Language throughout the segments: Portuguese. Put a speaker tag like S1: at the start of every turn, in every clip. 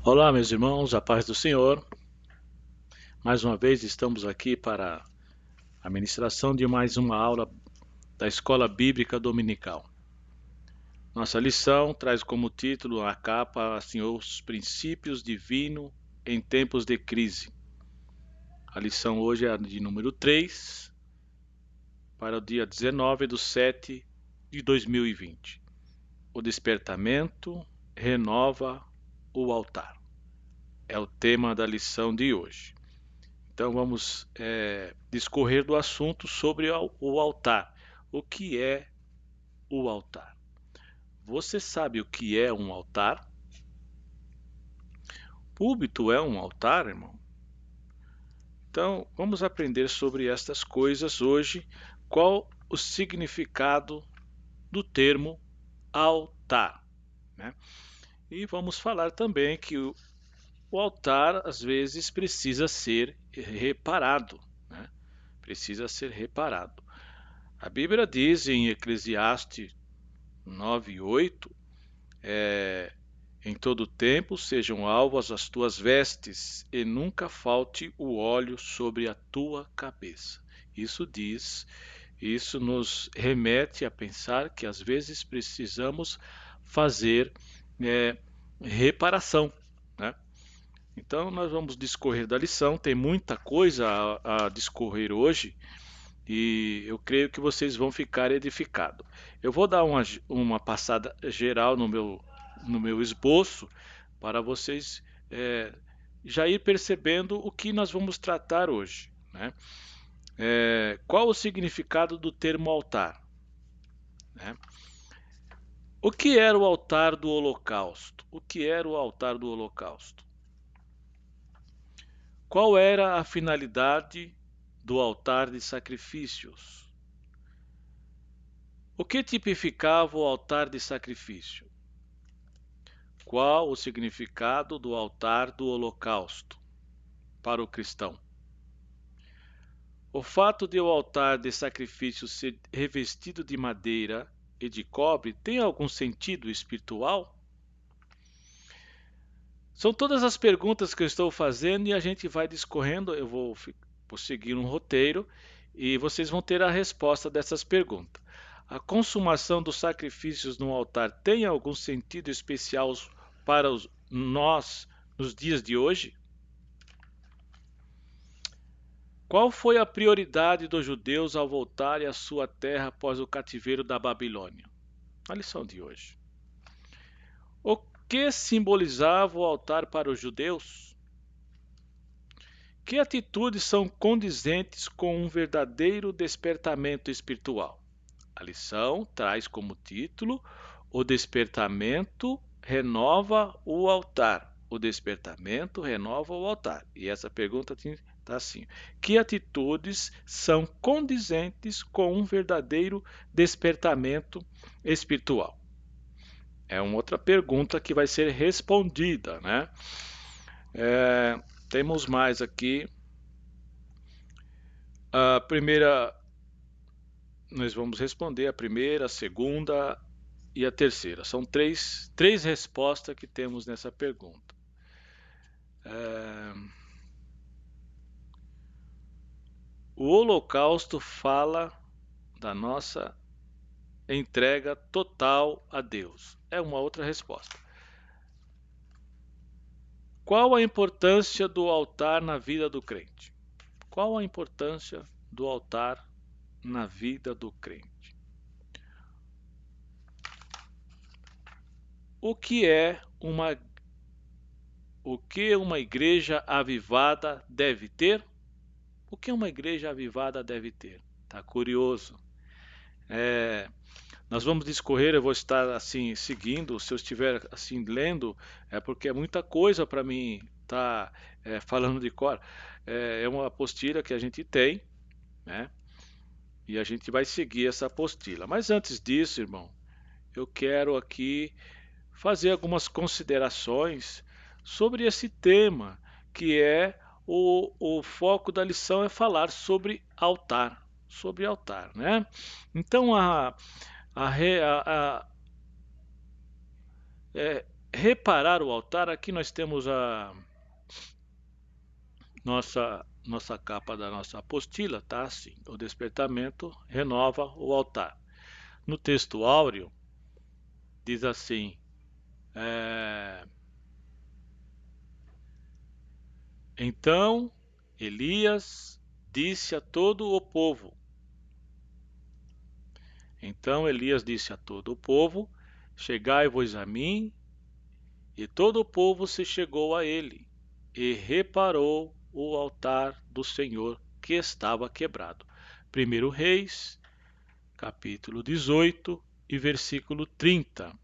S1: Olá, meus irmãos, a paz do Senhor. Mais uma vez estamos aqui para a ministração de mais uma aula da Escola Bíblica Dominical. Nossa lição traz como título a capa assim, os princípios divinos em tempos de crise. A lição hoje é a de número 3, para o dia 19/7/2020. O despertamento renova o altar. É o tema da lição de hoje. Então vamos discorrer do assunto sobre o altar. O que é o altar? Você sabe o que é um altar? Púlpito é um altar, irmão? Então vamos aprender sobre estas coisas hoje. Qual o significado do termo altar, né? E vamos falar também que o altar às vezes precisa ser reparado, né? Precisa ser reparado. A Bíblia diz em Eclesiastes 9:8, em todo tempo sejam alvas as tuas vestes, e nunca falte o óleo sobre a tua cabeça. Isso diz, isso nos remete a pensar que às vezes precisamos fazer é, reparação, né? Então nós vamos discorrer da lição, tem muita coisa a discorrer hoje, e eu creio que vocês vão ficar edificados. Eu vou dar uma passada geral no meu esboço para vocês já ir percebendo o que nós vamos tratar hoje, né? Qual o significado do termo altar, né? O que era o altar do holocausto? O que era o altar do holocausto? Qual era a finalidade do altar de sacrifícios? O que tipificava o altar de sacrifício? Qual o significado do altar do holocausto para o cristão? O fato de o altar de sacrifício ser revestido de madeira e de cobre tem algum sentido espiritual? São todas as perguntas que eu estou fazendo e a gente vai discorrendo. Eu vou seguir um roteiro e vocês vão ter a resposta dessas perguntas. A consumação dos sacrifícios no altar tem algum sentido especial para nós nos dias de hoje? Qual foi a prioridade dos judeus ao voltarem à sua terra após o cativeiro da Babilônia? A lição de hoje. O que simbolizava o altar para os judeus? Que atitudes são condizentes com um verdadeiro despertamento espiritual? A lição traz como título: O despertamento renova o altar. O despertamento renova o altar. E essa pergunta está assim: que atitudes são condizentes com um verdadeiro despertamento espiritual? É uma outra pergunta que vai ser respondida, né? Temos mais aqui. A primeira, nós vamos responder a primeira, a segunda e a terceira. São três respostas que temos nessa pergunta. O holocausto fala da nossa entrega total a Deus. É uma outra resposta. Qual a importância do altar na vida do crente? Qual a importância do altar na vida do crente? O que uma igreja avivada deve ter? O que uma igreja avivada deve ter? Tá curioso? Nós vamos discorrer, eu vou estar assim seguindo, se eu estiver assim lendo, é porque é muita coisa para mim estar falando de cor. É uma apostila que a gente tem, né? E a gente vai seguir essa apostila. Mas antes disso, irmão, eu quero aqui fazer algumas considerações sobre esse tema, que é o foco da lição é falar sobre altar, né? Então a, re- a- é, reparar o altar, aqui nós temos a nossa capa da nossa apostila, tá assim: o despertamento renova o altar. No texto áureo diz assim: então Elias disse a todo o povo. Então Elias disse a todo o povo: chegai-vos a mim. E todo o povo se chegou a ele, e reparou o altar do Senhor que estava quebrado. 1 Reis, capítulo 18 e versículo 30.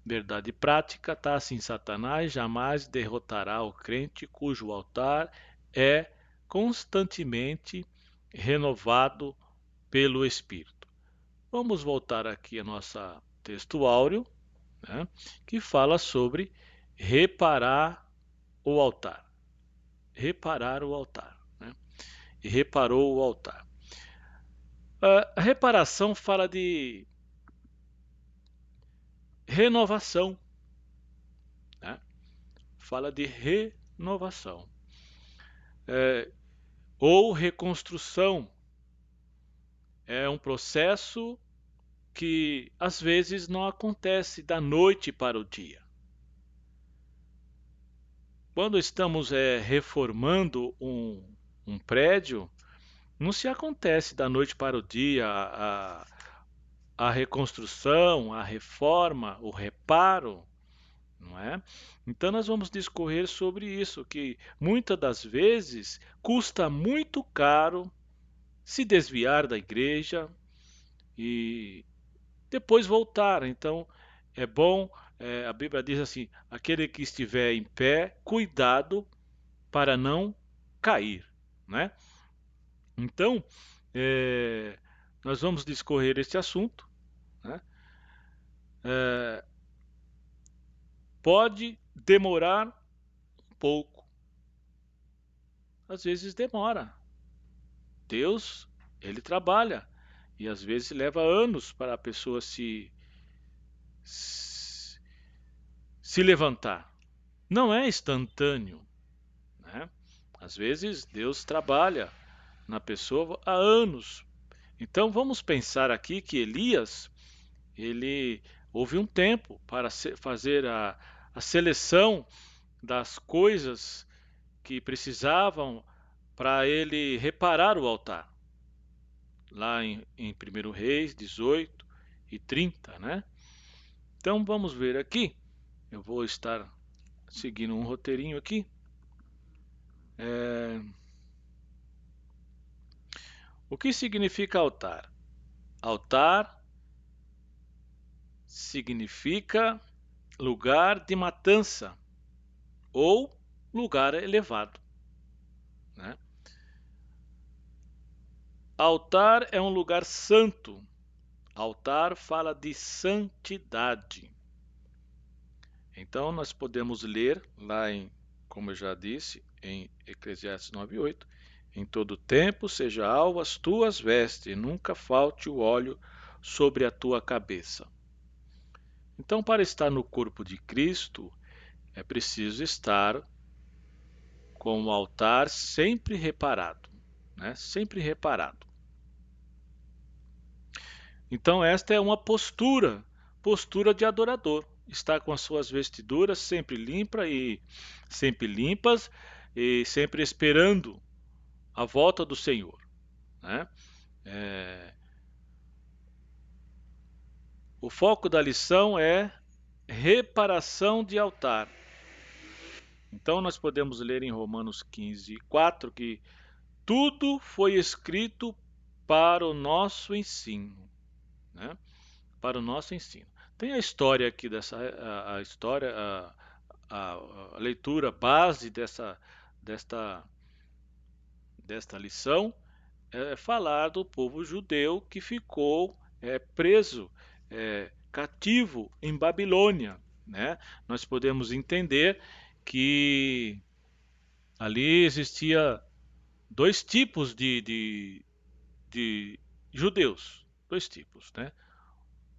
S1: Verdade prática, tá assim: Satanás jamais derrotará o crente cujo altar é constantemente renovado pelo Espírito. Vamos voltar aqui a nossa texto áureo, né, que fala sobre reparar o altar. Reparar o altar. Né? E reparou o altar. A reparação fala de renovação. Né? Fala de renovação. Ou reconstrução. É um processo que às vezes não acontece da noite para o dia. Quando estamos reformando um prédio, não se acontece da noite para o dia a reconstrução, a reforma, o reparo, não é? Então nós vamos discorrer sobre isso, que muitas das vezes custa muito caro se desviar da igreja e depois voltar. Então é bom, a Bíblia diz assim: aquele que estiver em pé, cuidado para não cair, né? Então, nós vamos discorrer este assunto, né? Pode demorar um pouco, às vezes demora. Deus, ele trabalha e às vezes leva anos para a pessoa se levantar. Não é instantâneo, né? Às vezes Deus trabalha na pessoa há anos. Então vamos pensar aqui que Elias, ele houve um tempo para fazer a seleção das coisas que precisavam para ele reparar o altar. Lá em 1 Reis 18 e 30, né? Então vamos ver aqui. Eu vou estar seguindo um roteirinho aqui. O que significa altar? Altar significa lugar de matança ou lugar elevado, né? Altar é um lugar santo. Altar fala de santidade. Então nós podemos ler lá como eu já disse, em Eclesiastes 9:8, em todo tempo seja alvo as tuas vestes, e nunca falte o óleo sobre a tua cabeça. Então, para estar no corpo de Cristo, é preciso estar com o altar sempre reparado, né? Sempre reparado. Então, esta é uma postura de adorador. Estar com as suas vestiduras sempre limpas e sempre esperando a volta do Senhor, né? O foco da lição é reparação de altar. Então nós podemos ler em Romanos 15:4 que tudo foi escrito para o nosso ensino, né? Para o nosso ensino. Tem a história aqui a história, a leitura base desta lição é falar do povo judeu que ficou preso, cativo em Babilônia, né? Nós podemos entender que ali existia dois tipos de judeus, dois tipos, né?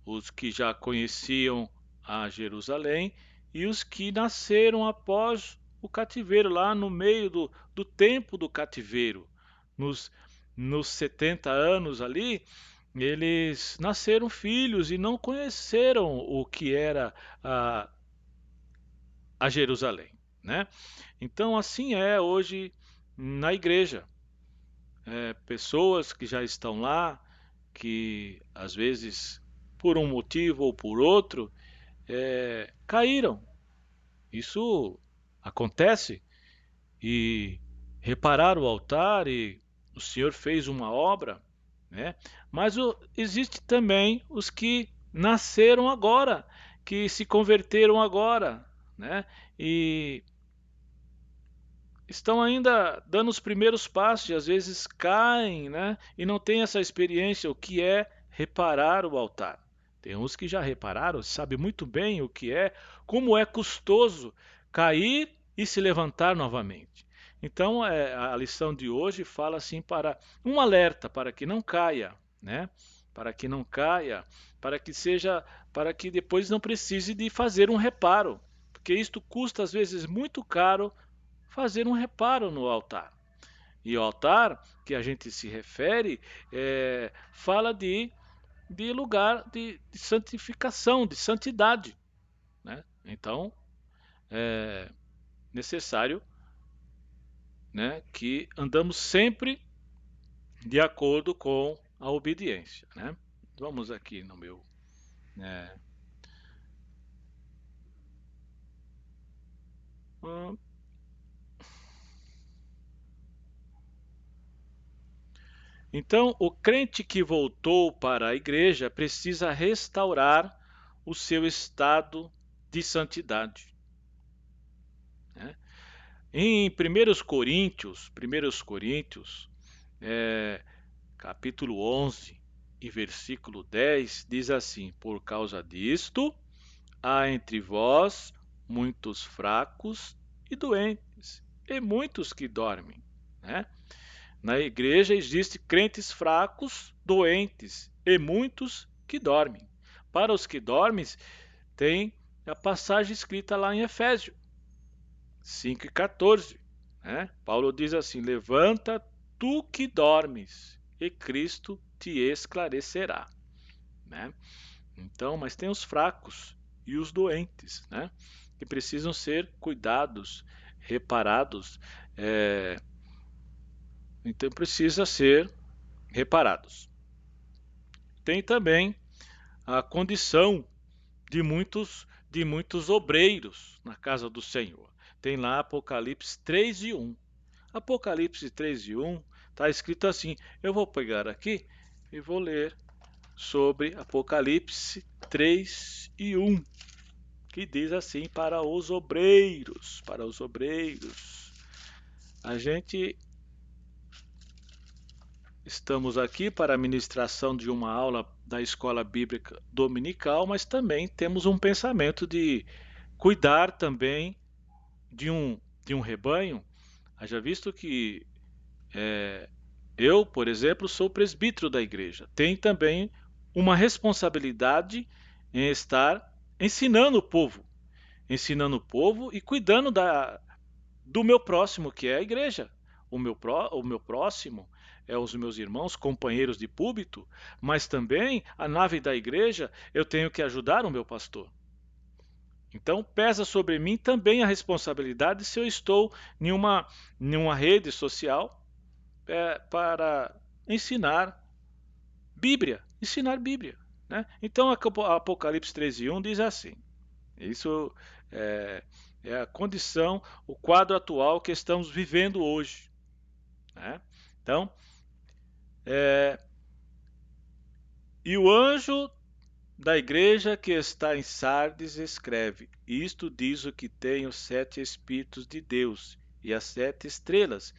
S1: Os que já conheciam a Jerusalém, e os que nasceram após o cativeiro, lá no meio do tempo do cativeiro, nos, nos 70 anos ali, eles nasceram filhos e não conheceram o que era a, a Jerusalém, né? Então assim é hoje na igreja. Pessoas que já estão lá, que às vezes por um motivo ou por outro caíram. Isso acontece. E reparar o altar, e o Senhor fez uma obra, né? Mas existe também os que nasceram agora, que se converteram agora, né? E estão ainda dando os primeiros passos, e às vezes caem, né? E não tem essa experiência, o que é reparar o altar. Tem uns que já repararam, sabe muito bem o que é, como é custoso cair e se levantar novamente. Então, a lição de hoje fala assim para um alerta para que não caia, né? Para que não caia, para que seja, para que depois não precise de fazer um reparo, porque isto custa às vezes muito caro fazer um reparo no altar. E o altar que a gente se refere fala de lugar de santificação, de santidade, né? Então é necessário, né, que andamos sempre de acordo com a obediência, né? Vamos aqui no meu. É, hum, então, o crente que voltou para a igreja precisa restaurar o seu estado de santidade, né? Em 1 Coríntios, capítulo 11 e versículo 10, diz assim: Por causa disto, há entre vós muitos fracos e doentes, e muitos que dormem, né? Na igreja existem crentes fracos, doentes, e muitos que dormem. Para os que dormem, tem a passagem escrita lá em Efésios 5:14, né? Paulo diz assim: Levanta tu que dormes, e Cristo te esclarecerá, né? Então, mas tem os fracos e os doentes, né? Que precisam ser cuidados, reparados, então precisa ser reparados. Tem também a condição de muitos obreiros na casa do Senhor. Tem lá Apocalipse 3:1. Apocalipse 3:1 está escrito assim. Eu vou pegar aqui e vou ler sobre Apocalipse 3:1, que diz assim: para os obreiros, para os obreiros. A gente estamos aqui para a ministração de uma aula da escola bíblica dominical, mas também temos um pensamento de cuidar também de um rebanho. Haja visto que eu, por exemplo, sou presbítero da igreja. Tem também uma responsabilidade em estar ensinando o povo e cuidando do meu próximo, que é a igreja. O meu próximo é os meus irmãos, companheiros de púlpito, mas também a nave da igreja eu tenho que ajudar o meu pastor. Então pesa sobre mim também a responsabilidade se eu estou em uma rede social para ensinar Bíblia, né? Então Apocalipse 13:1 diz assim, isso é, é a condição, o quadro atual que estamos vivendo hoje, né? Então, e o anjo da igreja que está em Sardes escreve: Isto diz o que tem os 7 Espíritos de Deus e as 7 estrelas.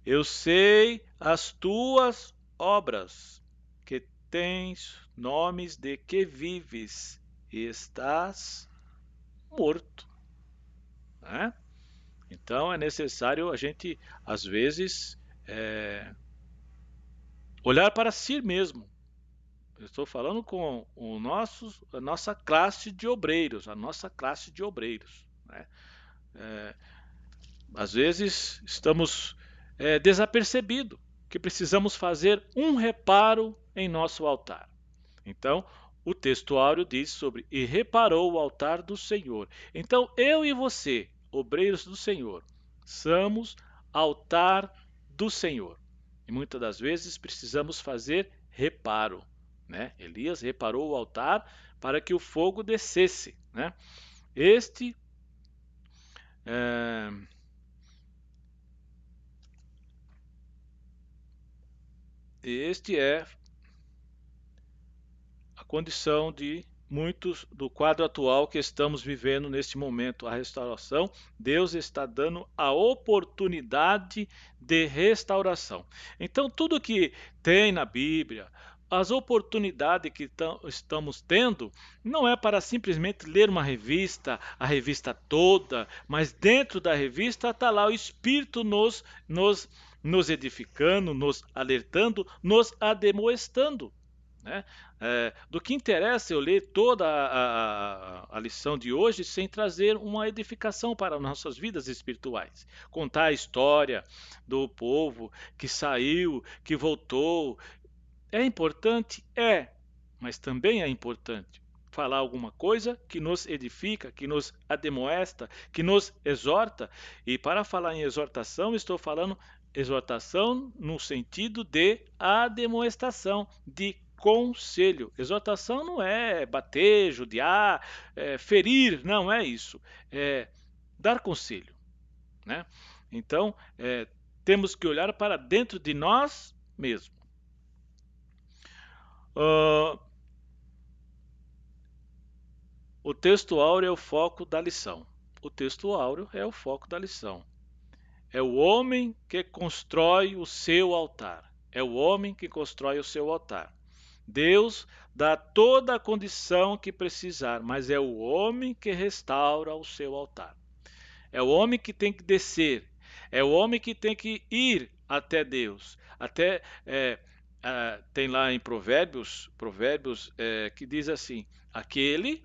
S1: Eu sei as tuas obras, que tens nomes de que vives e estás morto, né? Então é necessário a gente, às vezes, olhar para si mesmo, Eu estou falando com a nossa classe de obreiros, né? Às vezes estamos desapercebidos que precisamos fazer um reparo em nosso altar. Então, o texto áureo diz sobre e reparou o altar do Senhor. Então, eu e você, obreiros do Senhor, somos altar do Senhor. E muitas das vezes precisamos fazer reparo, né? Elias reparou o altar para que o fogo descesse, né? Este é, este é a condição de muitos do quadro atual que estamos vivendo neste momento, a restauração. Deus está dando a oportunidade de restauração. Então, tudo que tem na Bíblia, as oportunidades que estamos tendo, não é para simplesmente ler uma revista, a revista toda, mas dentro da revista está lá o Espírito nos edificando, nos alertando, nos ademoestando, né? Do que interessa eu ler toda a lição de hoje sem trazer uma edificação para nossas vidas espirituais. Contar a história do povo que saiu, que voltou. É importante? É, mas também é importante falar alguma coisa que nos edifica, que nos ademoesta, que nos exorta. E para falar em exortação, estou falando exortação no sentido de ademoestação, de conselho. Exortação não é bater, judiar, ferir, não é isso. É dar conselho, né? Então, temos que olhar para dentro de nós mesmos. O texto áureo é o foco da lição. O texto áureo é o foco da lição. É o homem que constrói o seu altar. É o homem que constrói o seu altar. Deus dá toda a condição que precisar, mas é o homem que restaura o seu altar. É o homem que tem que descer. É o homem que tem que ir até Deus. Tem lá em Provérbios que diz assim: aquele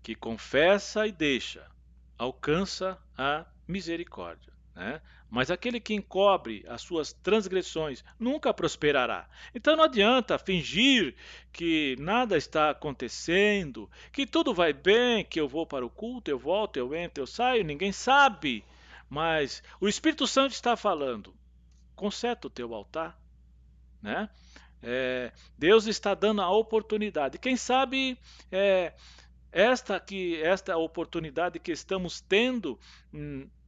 S1: que confessa e deixa alcança a misericórdia, né? Mas aquele que encobre as suas transgressões nunca prosperará. Então não adianta fingir que nada está acontecendo, que tudo vai bem, que eu vou para o culto, eu volto, eu entro, eu saio, ninguém sabe. Mas o Espírito Santo está falando: conserta o teu altar, né? Deus está dando a oportunidade. Quem sabe esta oportunidade que estamos tendo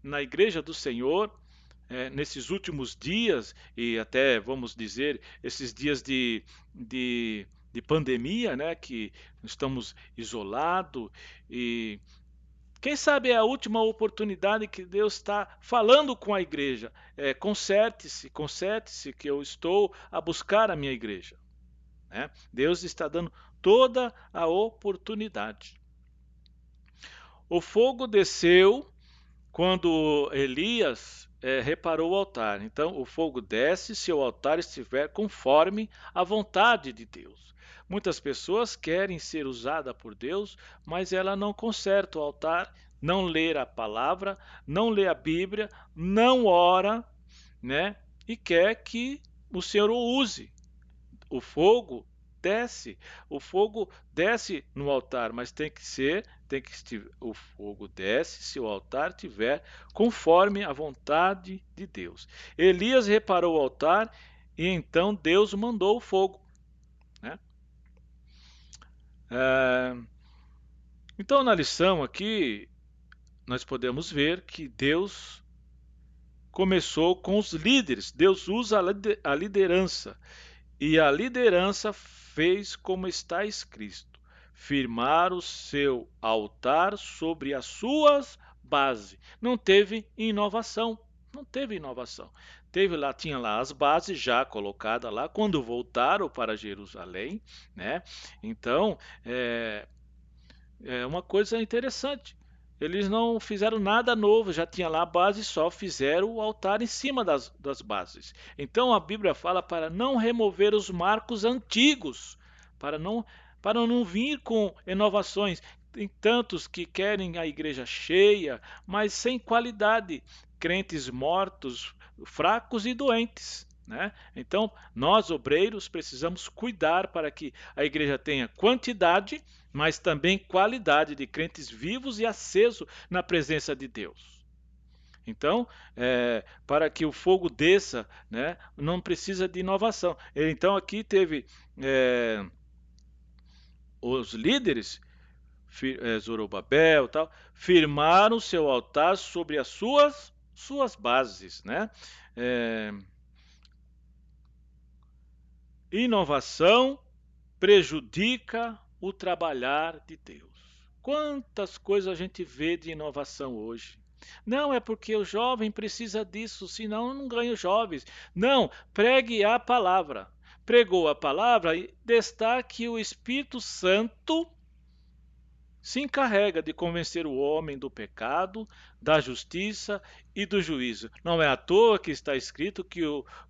S1: na Igreja do Senhor, nesses últimos dias, e até vamos dizer, esses dias de pandemia, né, que estamos isolados, e quem sabe é a última oportunidade que Deus está falando com a igreja. Conserte-se, que eu estou a buscar a minha igreja, né? Deus está dando toda a oportunidade. O fogo desceu quando Elias reparou o altar. Então, o fogo desce se o altar estiver conforme a vontade de Deus. Muitas pessoas querem ser usadas por Deus, mas ela não conserta o altar, não lê a palavra, não lê a Bíblia, não ora, né? E quer que o Senhor o use. O fogo desce no altar, mas o fogo desce se o altar tiver conforme a vontade de Deus. Elias reparou o altar e então Deus mandou o fogo, né? Então na lição aqui nós podemos ver que Deus começou com os líderes. Deus usa a liderança. E a liderança fez como está escrito: firmar o seu altar sobre as suas bases. Não teve inovação. Não teve inovação. Tinha lá as bases já colocadas lá quando voltaram para Jerusalém, né? Então, é uma coisa interessante. Eles não fizeram nada novo, já tinha lá a base, só fizeram o altar em cima das bases. Então a Bíblia fala para não remover os marcos antigos, para não vir com inovações. Tem tantos que querem a igreja cheia, mas sem qualidade, crentes mortos, fracos e doentes, né? Então, nós obreiros precisamos cuidar para que a igreja tenha quantidade, mas também qualidade de crentes vivos e acesos na presença de Deus. Então, para que o fogo desça, né, não precisa de inovação. Então, aqui teve os líderes, Zorobabel, tal, firmaram seu altar sobre as suas bases, né? Inovação prejudica o trabalhar de Deus. Quantas coisas a gente vê de inovação hoje? Não é porque o jovem precisa disso, senão não ganha os jovens. Não, pregue a palavra. Pregou a palavra e destaque o Espírito Santo se encarrega de convencer o homem do pecado, da justiça e do juízo. Não é à toa que está escrito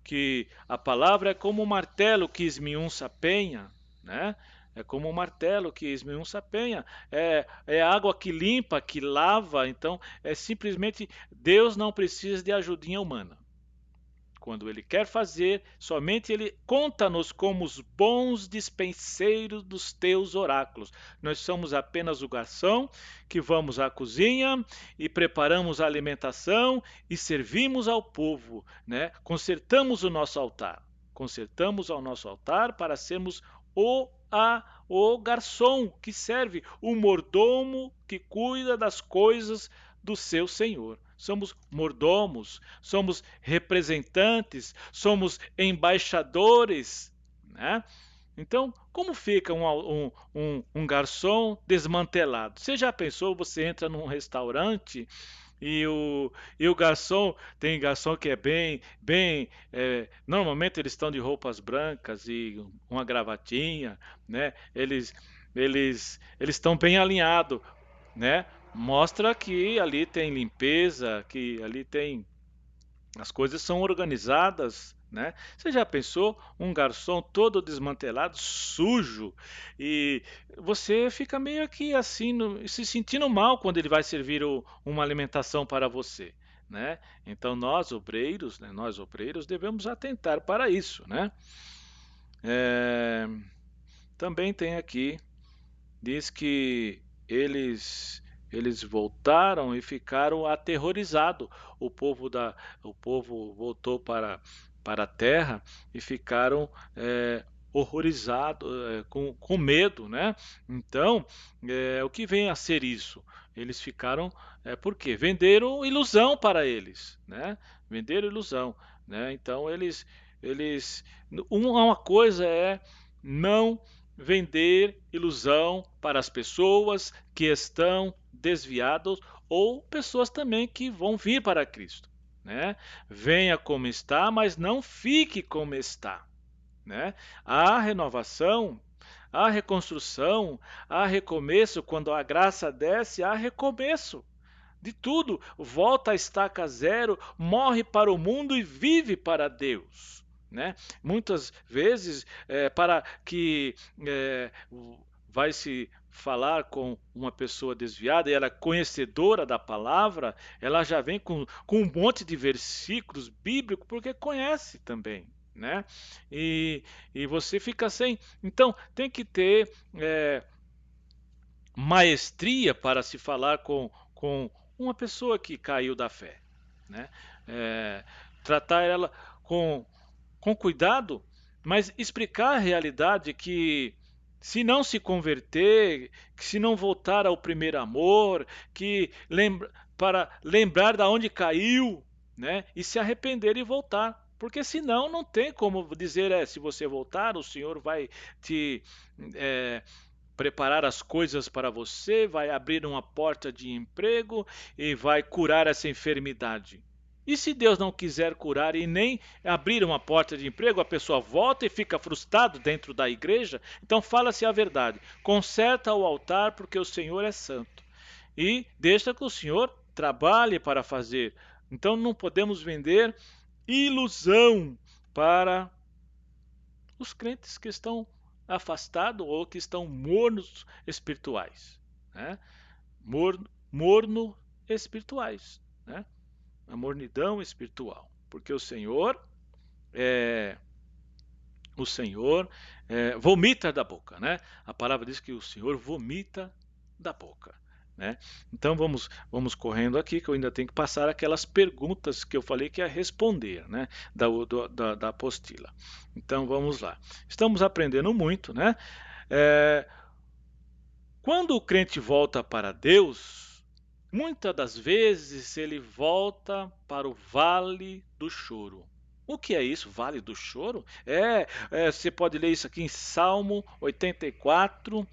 S1: que a palavra é como um martelo que esmiunça a penha, né? É como um martelo que esmiunça a penha. É água que limpa, que lava. Então, é simplesmente Deus não precisa de ajudinha humana. Quando ele quer fazer, somente ele conta-nos como os bons dispenseiros dos teus oráculos. Nós somos apenas o garçom que vamos à cozinha e preparamos a alimentação e servimos ao povo, né? Consertamos o nosso altar. Consertamos ao nosso altar para sermos o garçom que serve, o mordomo que cuida das coisas do seu senhor. Somos mordomos, somos representantes, somos embaixadores, né? Então, como fica um garçom desmantelado? Você já pensou, você entra num restaurante e o garçom, tem garçom que é normalmente eles estão de roupas brancas e uma gravatinha, né? Eles estão bem alinhados, né? Mostra que ali tem limpeza, que ali tem as coisas são organizadas, né? Você já pensou um garçom todo desmantelado, sujo, e você fica meio que assim, se sentindo mal quando ele vai servir uma alimentação para você, né? Então nós obreiros, né, nós obreiros devemos atentar para isso, né? É, também tem aqui, diz que eles eles voltaram e ficaram aterrorizados. O povo o povo voltou para a terra e ficaram horrorizados, com medo, né? Então, o que vem a ser isso? Eles ficaram, por quê? Venderam ilusão para eles, né? Venderam ilusão, né? Então eles, uma coisa é não vender ilusão para as pessoas que estão desviadas ou pessoas também que vão vir para Cristo, né? Venha como está, mas não fique como está, né? Há renovação, há reconstrução, há recomeço. Quando a graça desce, há recomeço de tudo. Volta a estaca zero, morre para o mundo e vive para Deus, né? Muitas vezes, para que vai se falar com uma pessoa desviada e ela é conhecedora da palavra, ela já vem com um monte de versículos bíblicos porque conhece também, né? E você fica sem. Então, tem que ter maestria para se falar com uma pessoa que caiu da fé, né? Tratar ela com, com cuidado, mas explicar a realidade que se não se converter, que se não voltar ao primeiro amor, para lembrar da onde caiu, né? E se arrepender e voltar. Porque senão não tem como dizer, se você voltar, o Senhor vai te preparar as coisas para você, vai abrir uma porta de emprego e vai curar essa enfermidade. E se Deus não quiser curar e nem abrir uma porta de emprego, a pessoa volta e fica frustrado dentro da igreja? Então fala-se a verdade. Conserta o altar porque o Senhor é santo. E deixa que o Senhor trabalhe para fazer. Então não podemos vender ilusão para os crentes que estão afastados ou que estão mornos espirituais, né? Morno espirituais, né? A mornidão espiritual, porque é, o Senhor vomita da boca, né? A palavra diz que o Senhor vomita da boca, né? Então vamos correndo aqui, que eu ainda tenho que passar aquelas perguntas que eu falei que ia responder, né? Da apostila. Então vamos lá. Estamos aprendendo muito, né? É, quando o crente volta para Deus, muitas das vezes ele volta para o vale do choro. O que é isso, vale do choro? Você pode ler isso aqui em Salmo 84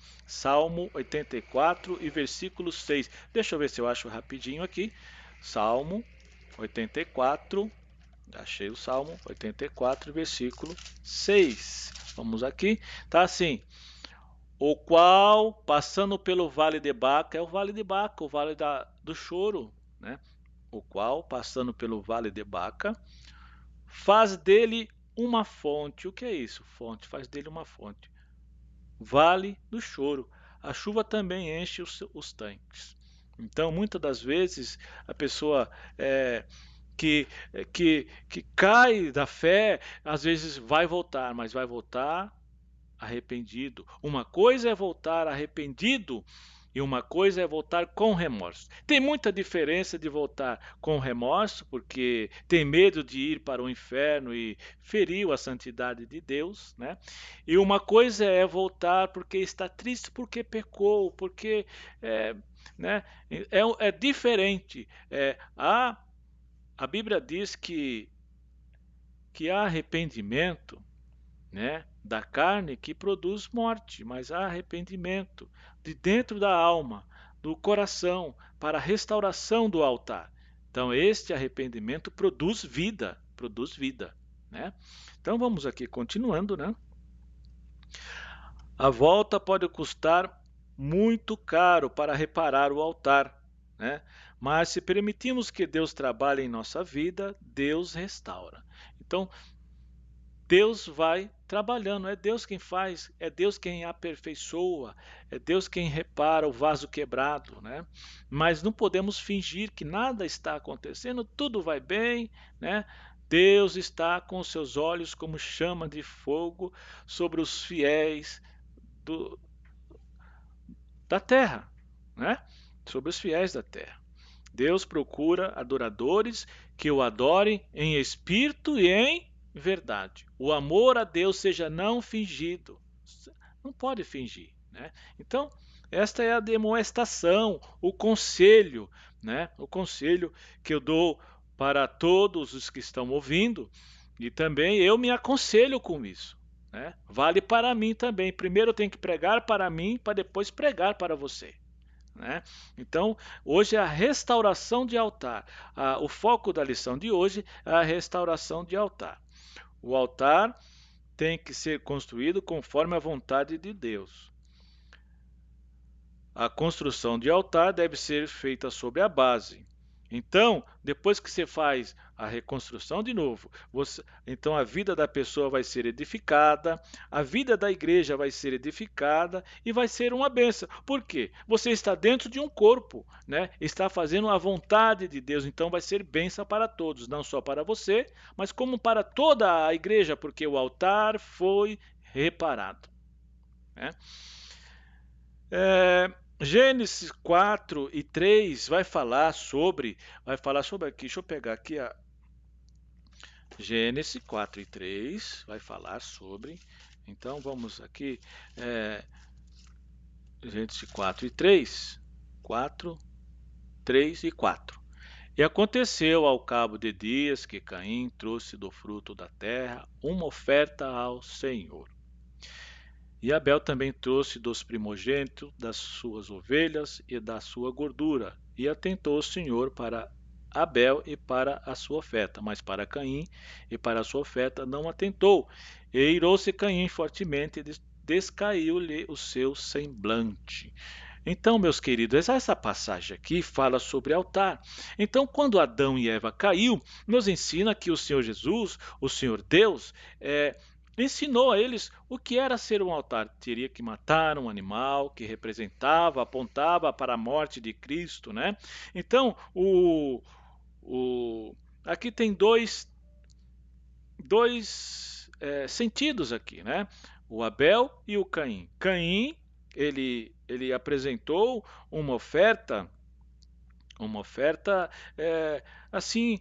S1: e versículo 6. Deixa eu ver se eu acho rapidinho aqui. Salmo 84, achei o Salmo 84, versículo 6. Vamos aqui, tá assim: o qual, passando pelo vale de Baca, é o vale de Baca, o vale do choro, né? O qual, passando pelo vale de Baca, faz dele uma fonte. O que é isso? Fonte, faz dele uma fonte. Vale do choro. A chuva também enche os tanques. Então, muitas das vezes, a pessoa que, que cai da fé, às vezes vai voltar, mas vai voltar arrependido. Uma coisa é voltar arrependido e uma coisa é voltar com remorso. Tem muita diferença de voltar com remorso, porque tem medo de ir para o inferno e feriu a santidade de Deus, né? E uma coisa é voltar porque está triste, porque pecou, porque né? É diferente. A Bíblia diz que há arrependimento, né, da carne que produz morte, mas há arrependimento de dentro da alma, do coração, para a restauração do altar. Então este arrependimento produz vida, né? Então vamos aqui continuando, né? A volta pode custar muito caro para reparar o altar, né? Mas se permitirmos que Deus trabalhe em nossa vida, Deus restaura. Então Deus vai trabalhando, é Deus quem faz, é Deus quem aperfeiçoa, é Deus quem repara o vaso quebrado, né? Mas não podemos fingir que nada está acontecendo, tudo vai bem, né? Deus está com os seus olhos como chama de fogo sobre os fiéis do, da terra, né? Sobre os fiéis da terra. Deus procura adoradores que o adorem em espírito e em verdade. O amor a Deus seja não fingido. Não pode fingir, né? Então, esta é a demonstração, o conselho, né? O conselho que eu dou para todos os que estão ouvindo, e também eu me aconselho com isso, né? Vale para mim também. Primeiro eu tenho que pregar para mim, para depois pregar para você, né? Então, hoje é a restauração de altar. O foco da lição de hoje é a restauração de altar. O altar tem que ser construído conforme a vontade de Deus. A construção de altar deve ser feita sobre a base. Então, depois que você faz a reconstrução de novo, então a vida da pessoa vai ser edificada, a vida da igreja vai ser edificada e vai ser uma bênção. Por quê? Você está dentro de um corpo, né? Está fazendo a vontade de Deus, então vai ser bênção para todos, não só para você, mas como para toda a igreja, porque o altar foi reparado, né? Gênesis 4 e 3 vai falar sobre aqui, deixa eu pegar aqui a Gênesis 4 e 3, vai falar sobre, então vamos aqui, Gênesis 4 e 3, 4, 3 e 4. E aconteceu ao cabo de dias que Caim trouxe do fruto da terra uma oferta ao Senhor. E Abel também trouxe dos primogênitos das suas ovelhas e da sua gordura, e atentou o Senhor para Abel e para a sua oferta, mas para Caim e para a sua oferta não atentou. E irou-se Caim fortemente e descaiu-lhe o seu semblante. Então, meus queridos, essa passagem aqui fala sobre altar. Então, quando Adão e Eva caiu, nos ensina que o Senhor Jesus, o Senhor Deus, ensinou a eles o que era ser um altar. Teria que matar um animal que representava, apontava para a morte de Cristo, né? Então, aqui tem dois sentidos aqui, né? O Abel e o Caim. Caim, ele apresentou uma oferta assim,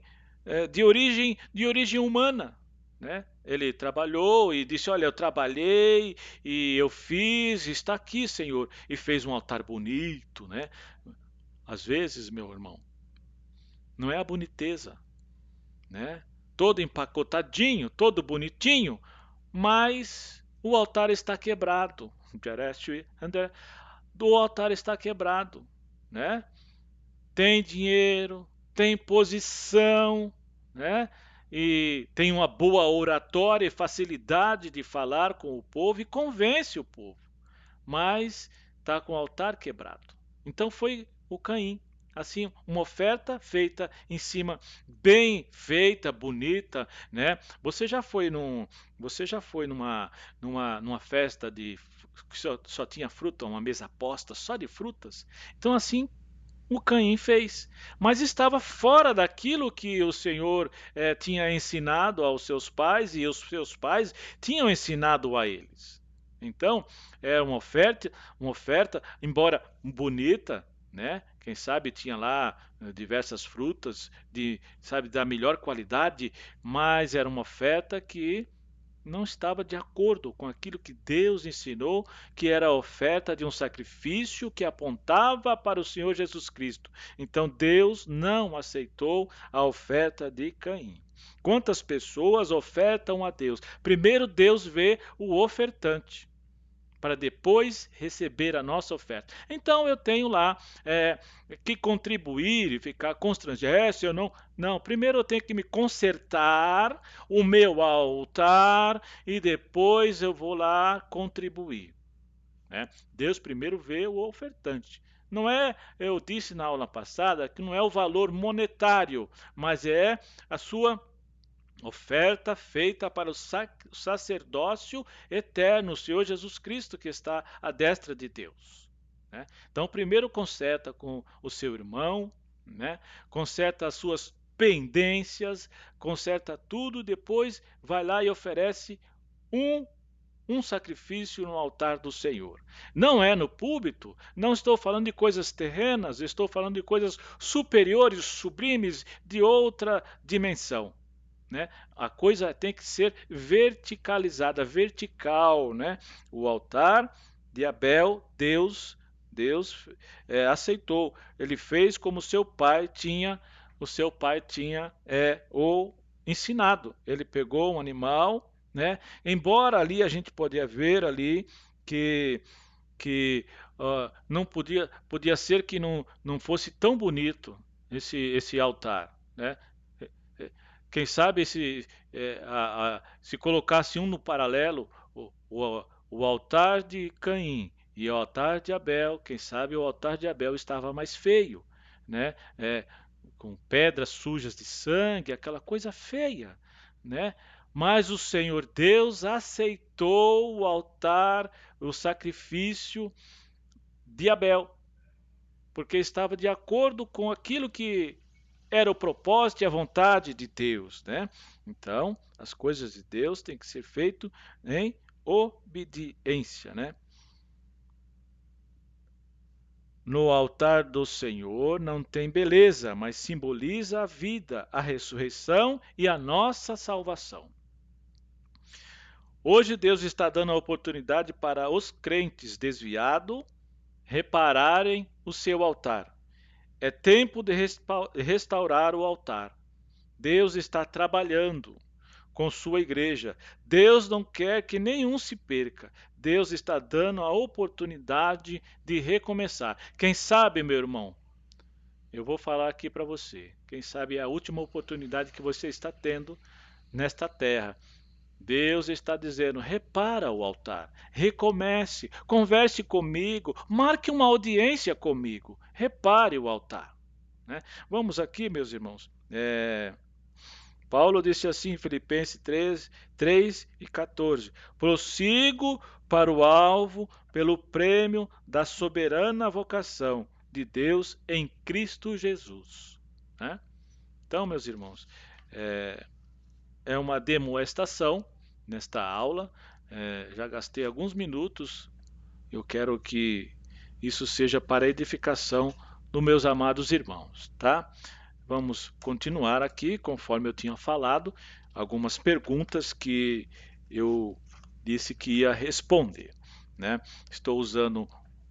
S1: de origem humana, né? Ele trabalhou e disse: olha, eu trabalhei e eu fiz, está aqui, Senhor, e fez um altar bonito, né? Às vezes, meu irmão, não é a boniteza, né? Todo empacotadinho, todo bonitinho, mas o altar está quebrado. O altar está quebrado, né? Tem dinheiro, tem posição, né? E tem uma boa oratória e facilidade de falar com o povo e convence o povo, mas está com o altar quebrado. Então foi o Caim. Assim, uma oferta feita em cima, bem feita, bonita, né? Você já foi numa festa que só tinha fruta, uma mesa posta só de frutas? Então assim o Caim fez, mas estava fora daquilo que o Senhor tinha ensinado aos seus pais e os seus pais tinham ensinado a eles. Então, era uma oferta, embora bonita, né? Quem sabe tinha lá diversas frutas sabe, da melhor qualidade, mas era uma oferta que não estava de acordo com aquilo que Deus ensinou, que era a oferta de um sacrifício que apontava para o Senhor Jesus Cristo. Então Deus não aceitou a oferta de Caim. Quantas pessoas ofertam a Deus? Primeiro Deus vê o ofertante, para depois receber a nossa oferta. Então eu tenho lá que contribuir e ficar constrangido. Se eu não. Não, primeiro eu tenho que me consertar o meu altar e depois eu vou lá contribuir, né? Deus primeiro vê o ofertante. Não é, eu disse na aula passada, que não é o valor monetário, mas é a sua oferta feita para o sacerdócio eterno, o Senhor Jesus Cristo, que está à destra de Deus, né? Então, primeiro conserta com o seu irmão, né? Conserta as suas pendências, conserta tudo, depois vai lá e oferece um sacrifício no altar do Senhor. Não é no púlpito, não estou falando de coisas terrenas, estou falando de coisas superiores, sublimes, de outra dimensão, né? A coisa tem que ser verticalizada, vertical, né? O altar de Abel, Deus aceitou. Ele fez como o seu pai tinha o ensinado. Ele pegou um animal, né? Embora ali a gente podia ver ali que que não podia ser que não fosse tão bonito esse altar, né? Quem sabe se colocasse um no paralelo, o altar de Caim e o altar de Abel, quem sabe o altar de Abel estava mais feio, né? Com pedras sujas de sangue, aquela coisa feia, né? Mas o Senhor Deus aceitou o altar, o sacrifício de Abel, porque estava de acordo com aquilo que era o propósito e a vontade de Deus, né? Então, as coisas de Deus têm que ser feitas em obediência, né? No altar do Senhor não tem beleza, mas simboliza a vida, a ressurreição e a nossa salvação. Hoje Deus está dando a oportunidade para os crentes desviados repararem o seu altar. É tempo de restaurar o altar. Deus está trabalhando com sua igreja. Deus não quer que nenhum se perca. Deus está dando a oportunidade de recomeçar. Quem sabe, meu irmão, eu vou falar aqui para você. Quem sabe é a última oportunidade que você está tendo nesta terra. Deus está dizendo: repara o altar, recomece, converse comigo, marque uma audiência comigo, repare o altar, né? Vamos aqui, meus irmãos, Paulo disse assim em Filipenses 3:14: prossigo para o alvo pelo prêmio da soberana vocação de Deus em Cristo Jesus. Né? Então, meus irmãos, é uma demonstração nesta aula. Já gastei alguns minutos. Eu quero que isso seja para edificação dos meus amados irmãos, tá? Vamos continuar aqui, conforme eu tinha falado, algumas perguntas que eu disse que ia responder, né? Estou usando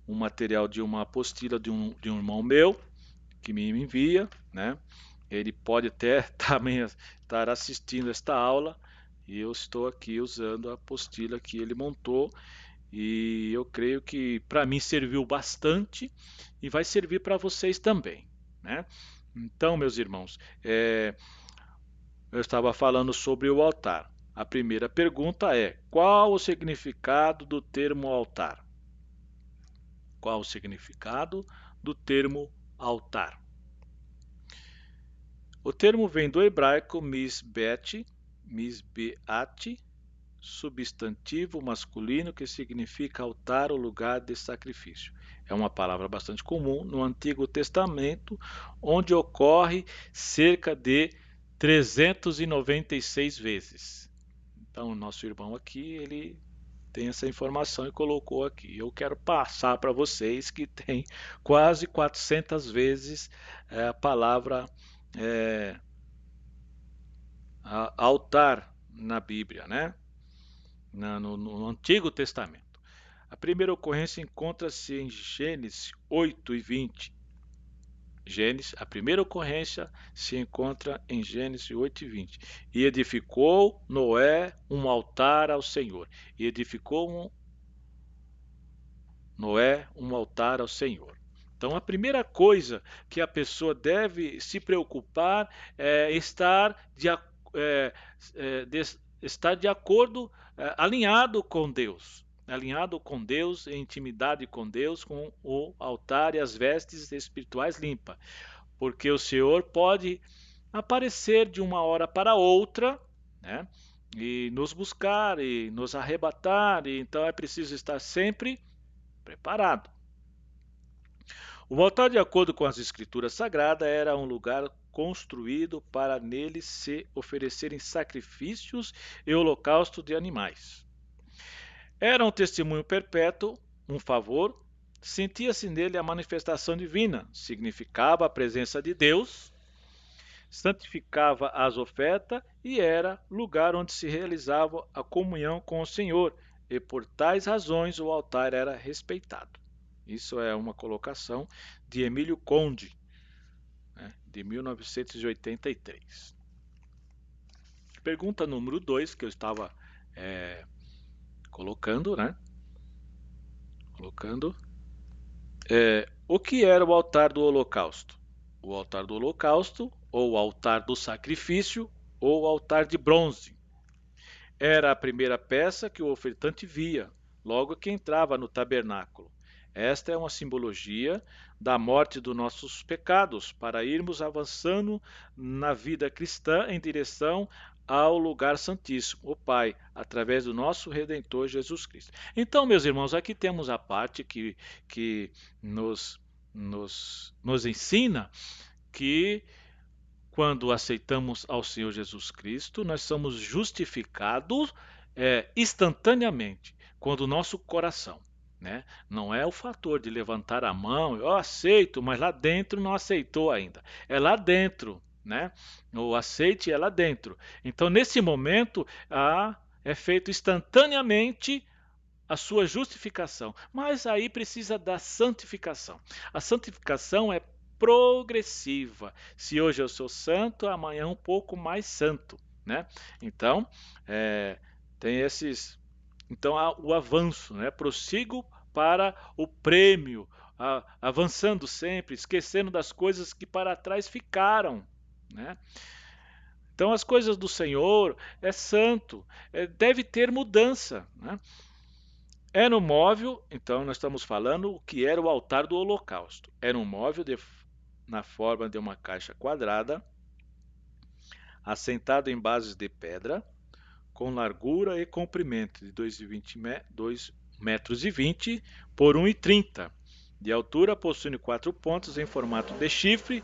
S1: um material de uma apostila de um irmão meu que me envia, né? Ele pode até também estar assistindo esta aula e eu estou aqui usando a apostila que ele montou e eu creio que para mim serviu bastante e vai servir para vocês também, né? Então, meus irmãos, eu estava falando sobre o altar. A primeira pergunta é: qual o significado do termo altar? Qual o significado do termo altar? O termo vem do hebraico misbete, substantivo masculino que significa altar ou lugar de sacrifício. É uma palavra bastante comum no Antigo Testamento, onde ocorre cerca de 396 vezes. Então, o nosso irmão aqui, ele tem essa informação e colocou aqui. Eu quero passar para vocês que tem quase 400 vezes a palavra altar na Bíblia, né? No Antigo Testamento. A primeira ocorrência encontra-se em Gênesis 8:20. A primeira ocorrência se encontra em Gênesis 8:20. E edificou Noé um altar ao Senhor. E edificou Noé um altar ao Senhor. Então, a primeira coisa que a pessoa deve se preocupar é estar de acordo, alinhado com Deus, em intimidade com Deus, com o altar e as vestes espirituais limpas, porque o Senhor pode aparecer de uma hora para outra, né? E nos buscar e nos arrebatar, e então é preciso estar sempre preparado. O altar, de acordo com as escrituras sagradas, era um lugar construído para nele se oferecerem sacrifícios e holocausto de animais. Era um testemunho perpétuo, um favor, sentia-se nele a manifestação divina, significava a presença de Deus, santificava as ofertas e era lugar onde se realizava a comunhão com o Senhor, e por tais razões o altar era respeitado. Isso é uma colocação de Emílio Conde, né, de 1983. Pergunta número 2, que eu estava colocando, né? O que era o altar do holocausto? O altar do holocausto, ou altar do sacrifício, ou altar de bronze. Era a primeira peça que o ofertante via, logo que entrava no tabernáculo. Esta é uma simbologia da morte dos nossos pecados, para irmos avançando na vida cristã em direção ao lugar santíssimo, o Pai, através do nosso Redentor Jesus Cristo. Então, meus irmãos, aqui temos a parte que nos ensina que quando aceitamos ao Senhor Jesus Cristo, nós somos justificados instantaneamente, quando o nosso coração, né? Não é o fator de levantar a mão, eu aceito, mas lá dentro não aceitou ainda. É lá dentro, né? O aceite é lá dentro. Então, nesse momento, é feito instantaneamente a sua justificação. Mas aí precisa da santificação. A santificação é progressiva. Se hoje eu sou santo, amanhã um pouco mais santo, né? Então, tem esses. Então, o avanço, né? Prossigo para o prêmio, avançando sempre, esquecendo das coisas que para trás ficaram, né? Então, as coisas do Senhor é santo, deve ter mudança, né? Era um móvel, então nós estamos falando o que era o altar do holocausto. Era um móvel na forma de uma caixa quadrada, assentado em bases de pedra, com largura e comprimento de 2 metros e 20 por 1,30 de altura, possuindo 4 pontas em formato de chifre.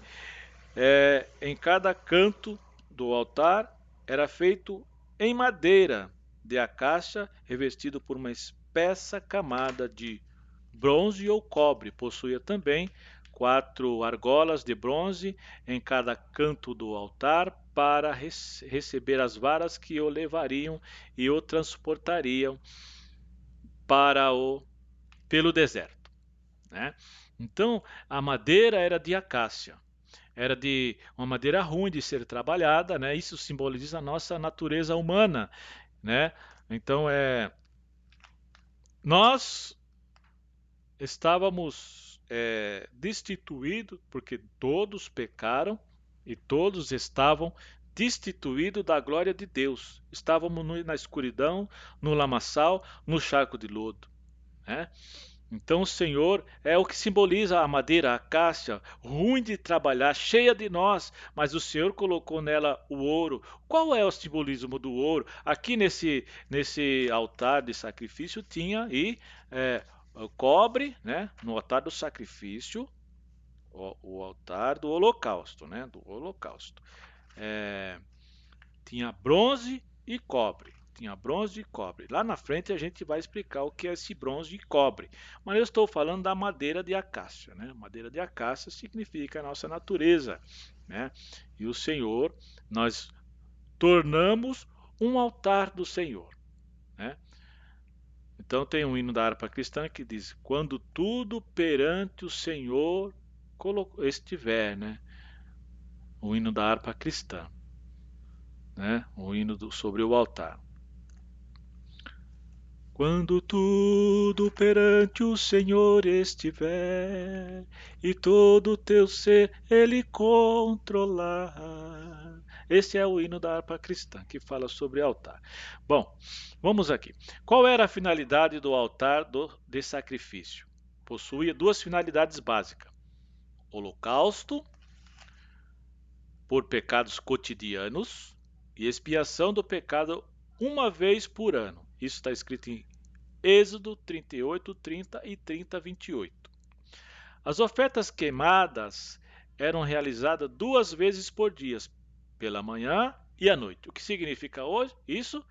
S1: Em cada canto do altar era feito em madeira de acácia, revestido por uma espessa camada de bronze ou cobre. Possuía também 4 argolas de bronze em cada canto do altar para receber as varas que o levariam e o transportariam pelo deserto, né? Então, a madeira era de acácia. Era de uma madeira ruim de ser trabalhada, né? Isso simboliza a nossa natureza humana, né? Então, nós estávamos destituídos, porque todos pecaram e todos estavam destituídos da glória de Deus. Estávamos na escuridão, no lamaçal, no charco de lodo, né? Então o Senhor é o que simboliza a madeira, a acácia, ruim de trabalhar, cheia de nós, mas o Senhor colocou nela o ouro. Qual é o simbolismo do ouro? Aqui nesse altar de sacrifício tinha o cobre, né? No altar do sacrifício, o altar do holocausto, né? Do holocausto. Tinha bronze e cobre. Tinha bronze e cobre. Lá na frente a gente vai explicar o que é esse bronze e cobre. Mas eu estou falando da madeira de acácia, né? Madeira de acácia significa a nossa natureza, né? E o Senhor, nós tornamos um altar do Senhor, né? Então tem um hino da harpa cristã que diz: quando tudo perante o Senhor estiver, né? O hino da harpa cristã, né? O hino sobre o altar. Quando tudo perante o Senhor estiver, e todo o teu ser Ele controlar. Esse é o hino da harpa cristã, que fala sobre altar. Bom, vamos aqui. Qual era a finalidade do altar de sacrifício? Possuía 2 finalidades básicas: holocausto, por pecados cotidianos, e expiação do pecado uma vez por ano. Isso está escrito em Êxodo 38, 30 e 30, 28. As ofertas queimadas eram realizadas 2 vezes por dia, pela manhã e à noite. O que significa hoje? Isso?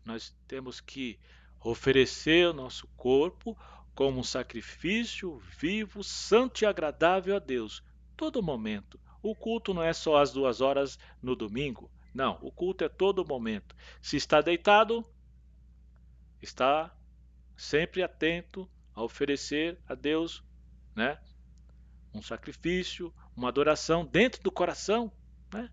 S1: Nós temos que oferecer o nosso corpo como um sacrifício vivo, santo e agradável a Deus, todo momento. O culto não é só às 2 horas no domingo. Não, o culto é todo momento. Se está deitado, está sempre atento a oferecer a Deus, né, um sacrifício, uma adoração dentro do coração, né?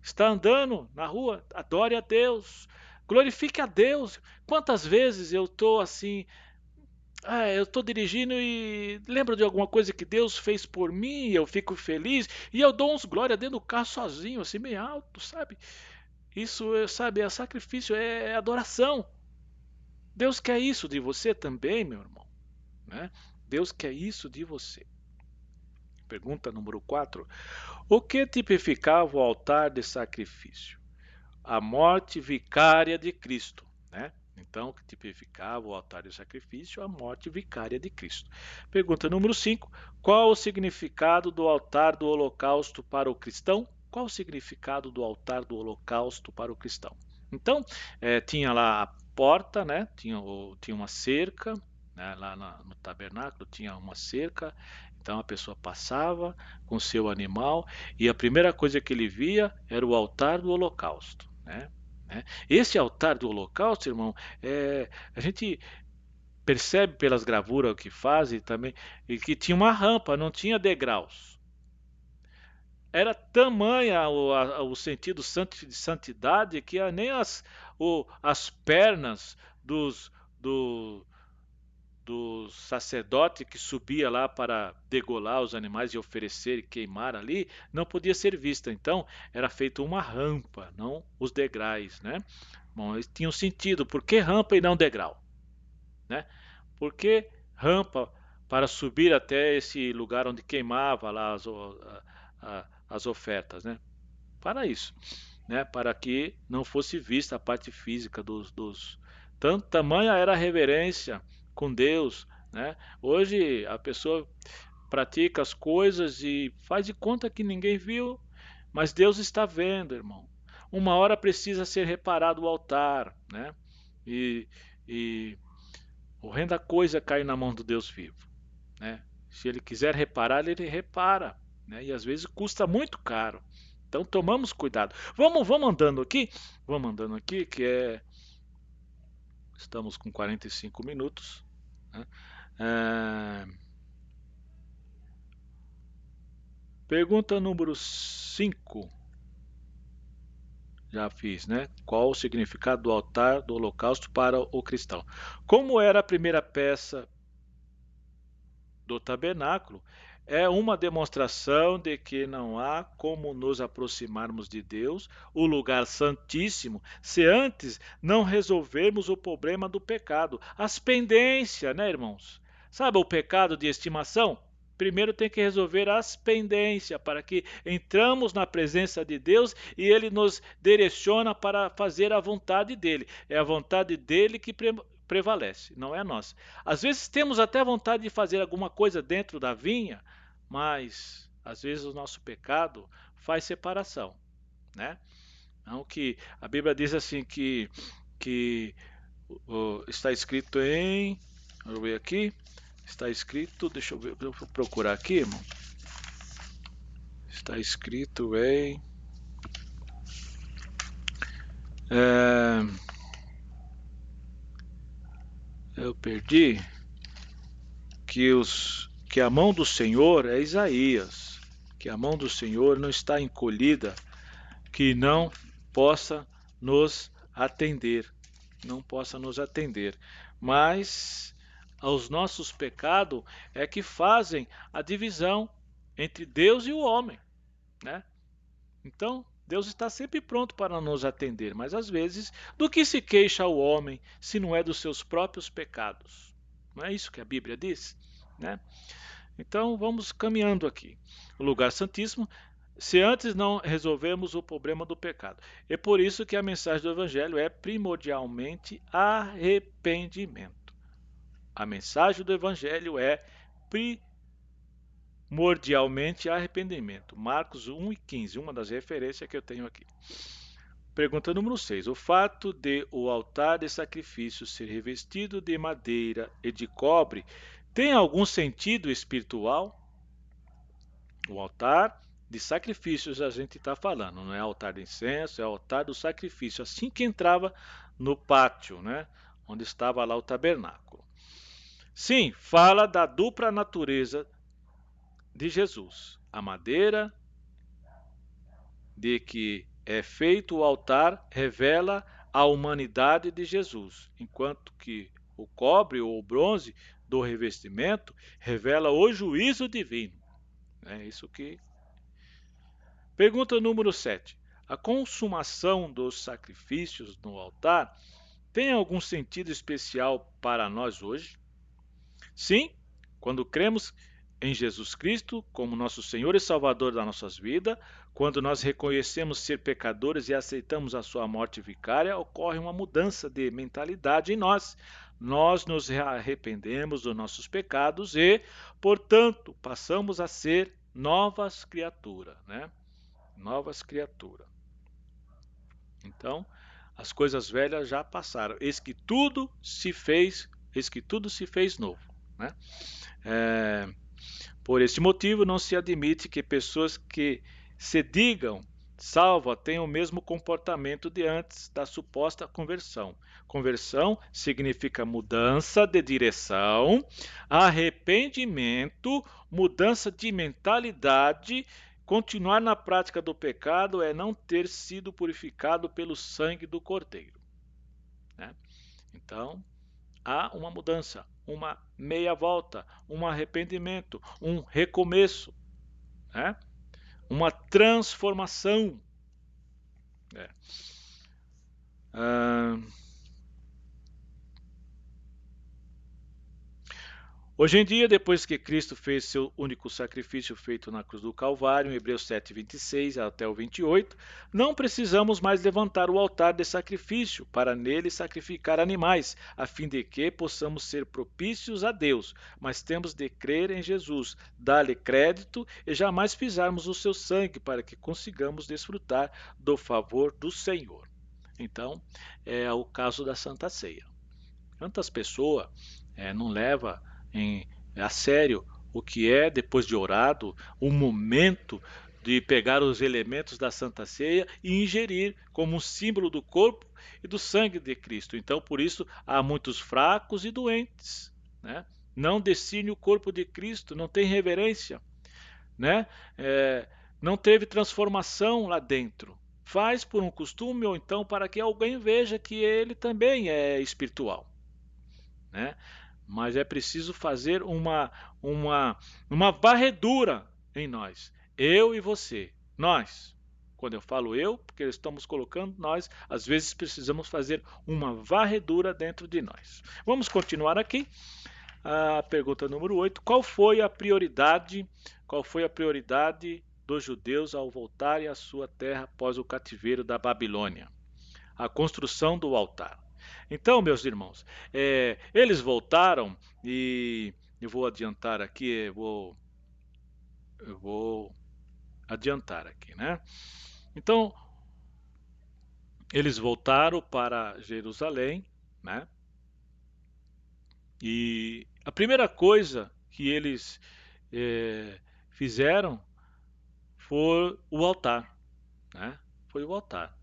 S1: Está andando na rua, adore a Deus, glorifique a Deus. Quantas vezes eu estou assim, eu estou dirigindo e lembro de alguma coisa que Deus fez por mim, eu fico feliz e eu dou uns glória dentro do carro sozinho, assim meio alto, sabe? Isso, sabe, é sacrifício, é adoração. Deus quer isso de você também, meu irmão, né? Deus quer isso de você. Pergunta número 4. O que tipificava o altar de sacrifício? A morte vicária de Cristo, né? Então, o que tipificava o altar de sacrifício? A morte vicária de Cristo. Pergunta número 5. Qual o significado do altar do holocausto para o cristão? Qual o significado do altar do holocausto para o cristão? Então, tinha lá a porta, né? Tinha uma cerca, né? Lá no tabernáculo tinha uma cerca. Então a pessoa passava com seu animal e a primeira coisa que ele via era o altar do holocausto, né? Esse altar do holocausto, irmão, a gente percebe pelas gravuras que fazem também, e que tinha uma rampa, não tinha degraus. Era tamanha o sentido de santidade que nem as pernas do sacerdote que subia lá para degolar os animais e oferecer e queimar ali, não podia ser vista. Então, era feita uma rampa, não os degraus, né? Bom, eles tinham sentido. Por que rampa e não degrau? Né? Por que rampa para subir até esse lugar onde queimava lá as ofertas, né? Para isso. né, para que não fosse vista a parte física dos tanto tamanha era a reverência com Deus, né? Hoje a pessoa pratica as coisas e faz de conta que ninguém viu, mas Deus está vendo, irmão. Uma hora precisa ser reparado o altar, né? E, e horrenda coisa cai na mão do Deus vivo, né? Se ele quiser reparar, ele repara, né? E às vezes custa muito caro. Então tomamos cuidado. Vamos andando aqui, que estamos com 45 minutos, né? É, pergunta número 5. Já fiz, né? Qual o significado do altar do holocausto para o cristão? Como era a primeira peça do tabernáculo, é uma demonstração de que não há como nos aproximarmos de Deus, o lugar santíssimo, se antes não resolvermos o problema do pecado. As pendências, né, irmãos? Sabe o pecado de estimação? Primeiro tem que resolver as pendências para que entramos na presença de Deus e Ele nos direciona para fazer a vontade dEle. É a vontade dEle que prevalece, não é a nossa. Às vezes temos até vontade de fazer alguma coisa dentro da vinha, mas às vezes o nosso pecado faz separação, né? Não que a Bíblia diz assim que está escrito em, vou ver aqui, está escrito, deixa eu ver, eu vou procurar aqui, irmão. Está escrito em é, eu perdi que a mão do Senhor é Isaías, que a mão do Senhor não está encolhida, que não possa nos atender, não possa nos atender. Mas os nossos pecados é que fazem a divisão entre Deus e o homem, né? Então, Deus está sempre pronto para nos atender, mas às vezes, do que se queixa o homem se não é dos seus próprios pecados? Não é isso que a Bíblia diz, né? Então, vamos caminhando aqui. O lugar santíssimo, se antes não resolvemos o problema do pecado. É por isso que a mensagem do Evangelho é primordialmente arrependimento. A mensagem do Evangelho é primordialmente arrependimento. Marcos 1:15, uma das referências que eu tenho aqui. Pergunta número 6. O fato de o altar de sacrifício ser revestido de madeira e de cobre tem algum sentido espiritual? O altar de sacrifícios a gente está falando, não é altar de incenso, é altar do sacrifício, assim que entrava no pátio, né? Onde estava lá o tabernáculo. Sim, fala da dupla natureza de Jesus. A madeira de que é feito o altar revela a humanidade de Jesus, enquanto que o cobre ou o bronze do revestimento revela o juízo divino. É isso que. Pergunta número 7. A consumação dos sacrifícios no altar tem algum sentido especial para nós hoje? Sim, quando cremos em Jesus Cristo como nosso Senhor e Salvador das nossas vidas, quando nós reconhecemos ser pecadores e aceitamos a sua morte vicária, ocorre uma mudança de mentalidade em nós. Nós nos arrependemos dos nossos pecados e, portanto, passamos a ser novas criaturas, né? Novas criaturas. Então, as coisas velhas já passaram. Eis que tudo se fez novo, né? Por este motivo, não se admite que pessoas que se digam salvas tenham o mesmo comportamento de antes da suposta conversão. Conversão significa mudança de direção, arrependimento, mudança de mentalidade. Continuar na prática do pecado é não ter sido purificado pelo sangue do Cordeiro, né? Então, há uma mudança, uma meia volta, um arrependimento, um recomeço, né? Uma transformação. É. Hoje em dia, depois que Cristo fez seu único sacrifício feito na cruz do Calvário, em Hebreus 7:26 até o 28, não precisamos mais levantar o altar de sacrifício para nele sacrificar animais, a fim de que possamos ser propícios a Deus, mas temos de crer em Jesus, dar-lhe crédito e jamais pisarmos o seu sangue para que consigamos desfrutar do favor do Senhor. Então, é o caso da Santa Ceia. Quantas pessoas não levam a sério o que é, depois de orado, o momento de pegar os elementos da Santa Ceia e ingerir como um símbolo do corpo e do sangue de Cristo. Então, por isso, há muitos fracos e doentes, né? Não discerne o corpo de Cristo, não tem reverência, né? Não teve transformação lá dentro. Faz por um costume ou então para que alguém veja que ele também é espiritual, né? Mas é preciso fazer uma varredura em nós, eu e você, nós. Quando eu falo eu, porque estamos colocando nós, às vezes precisamos fazer uma varredura dentro de nós. Vamos continuar aqui. A pergunta número 8: qual foi a prioridade dos judeus ao voltarem à sua terra após o cativeiro da Babilônia? A construção do altar. Então, meus irmãos, eles voltaram e eu vou adiantar aqui, eu vou adiantar aqui, né? Então, eles voltaram para Jerusalém, né? E a primeira coisa que eles fizeram foi o altar, né? Foi o altar.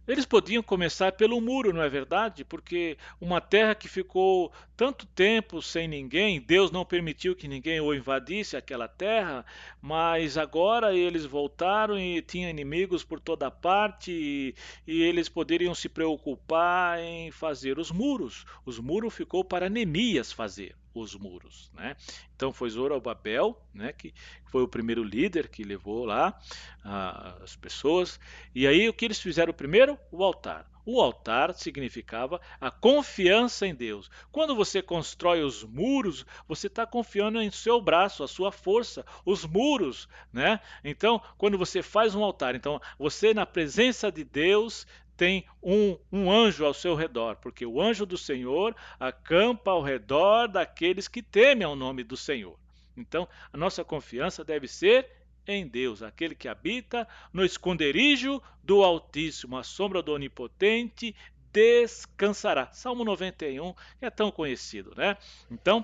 S1: Eles podiam começar pelo muro, não é verdade? Porque uma terra que ficou tanto tempo sem ninguém, Deus não permitiu que ninguém o invadisse aquela terra, mas agora eles voltaram e tinham inimigos por toda parte e eles poderiam se preocupar em fazer os muros. Os muros ficou para Neemias fazer os muros, né? Então foi Zorobabel, né, que foi o primeiro líder que levou lá as pessoas. E aí o que eles fizeram primeiro? O altar. O altar significava a confiança em Deus. Quando você constrói os muros, você está confiando em seu braço, a sua força, os muros, né? Então, quando você faz um altar, então você na presença de Deus tem um anjo ao seu redor, porque o anjo do Senhor acampa ao redor daqueles que temem ao nome do Senhor. Então, a nossa confiança deve ser em Deus, aquele que habita no esconderijo do Altíssimo, a sombra do Onipotente descansará. Salmo 91 é tão conhecido, né? Então,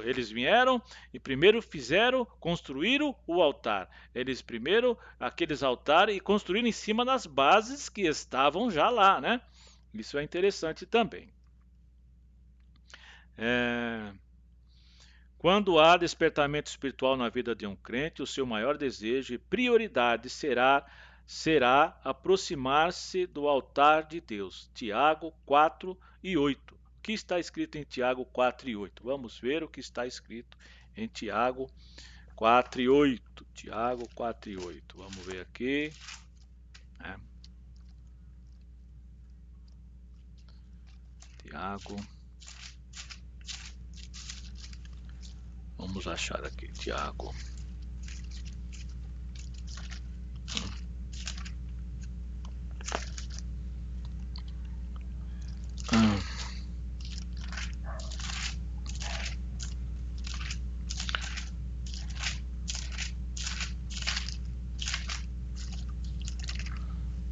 S1: eles vieram e primeiro construíram o altar. Eles primeiro, aqueles altares, e construíram em cima das bases que estavam já lá, né? Isso é interessante também. Quando há despertamento espiritual na vida de um crente, o seu maior desejo e prioridade será aproximar-se do altar de Deus. Tiago 4:8. O que está escrito em Tiago 4:8? Vamos ver o que está escrito em Tiago 4:8. Tiago 4:8. Vamos ver aqui. Tiago. Vamos achar aqui, Tiago.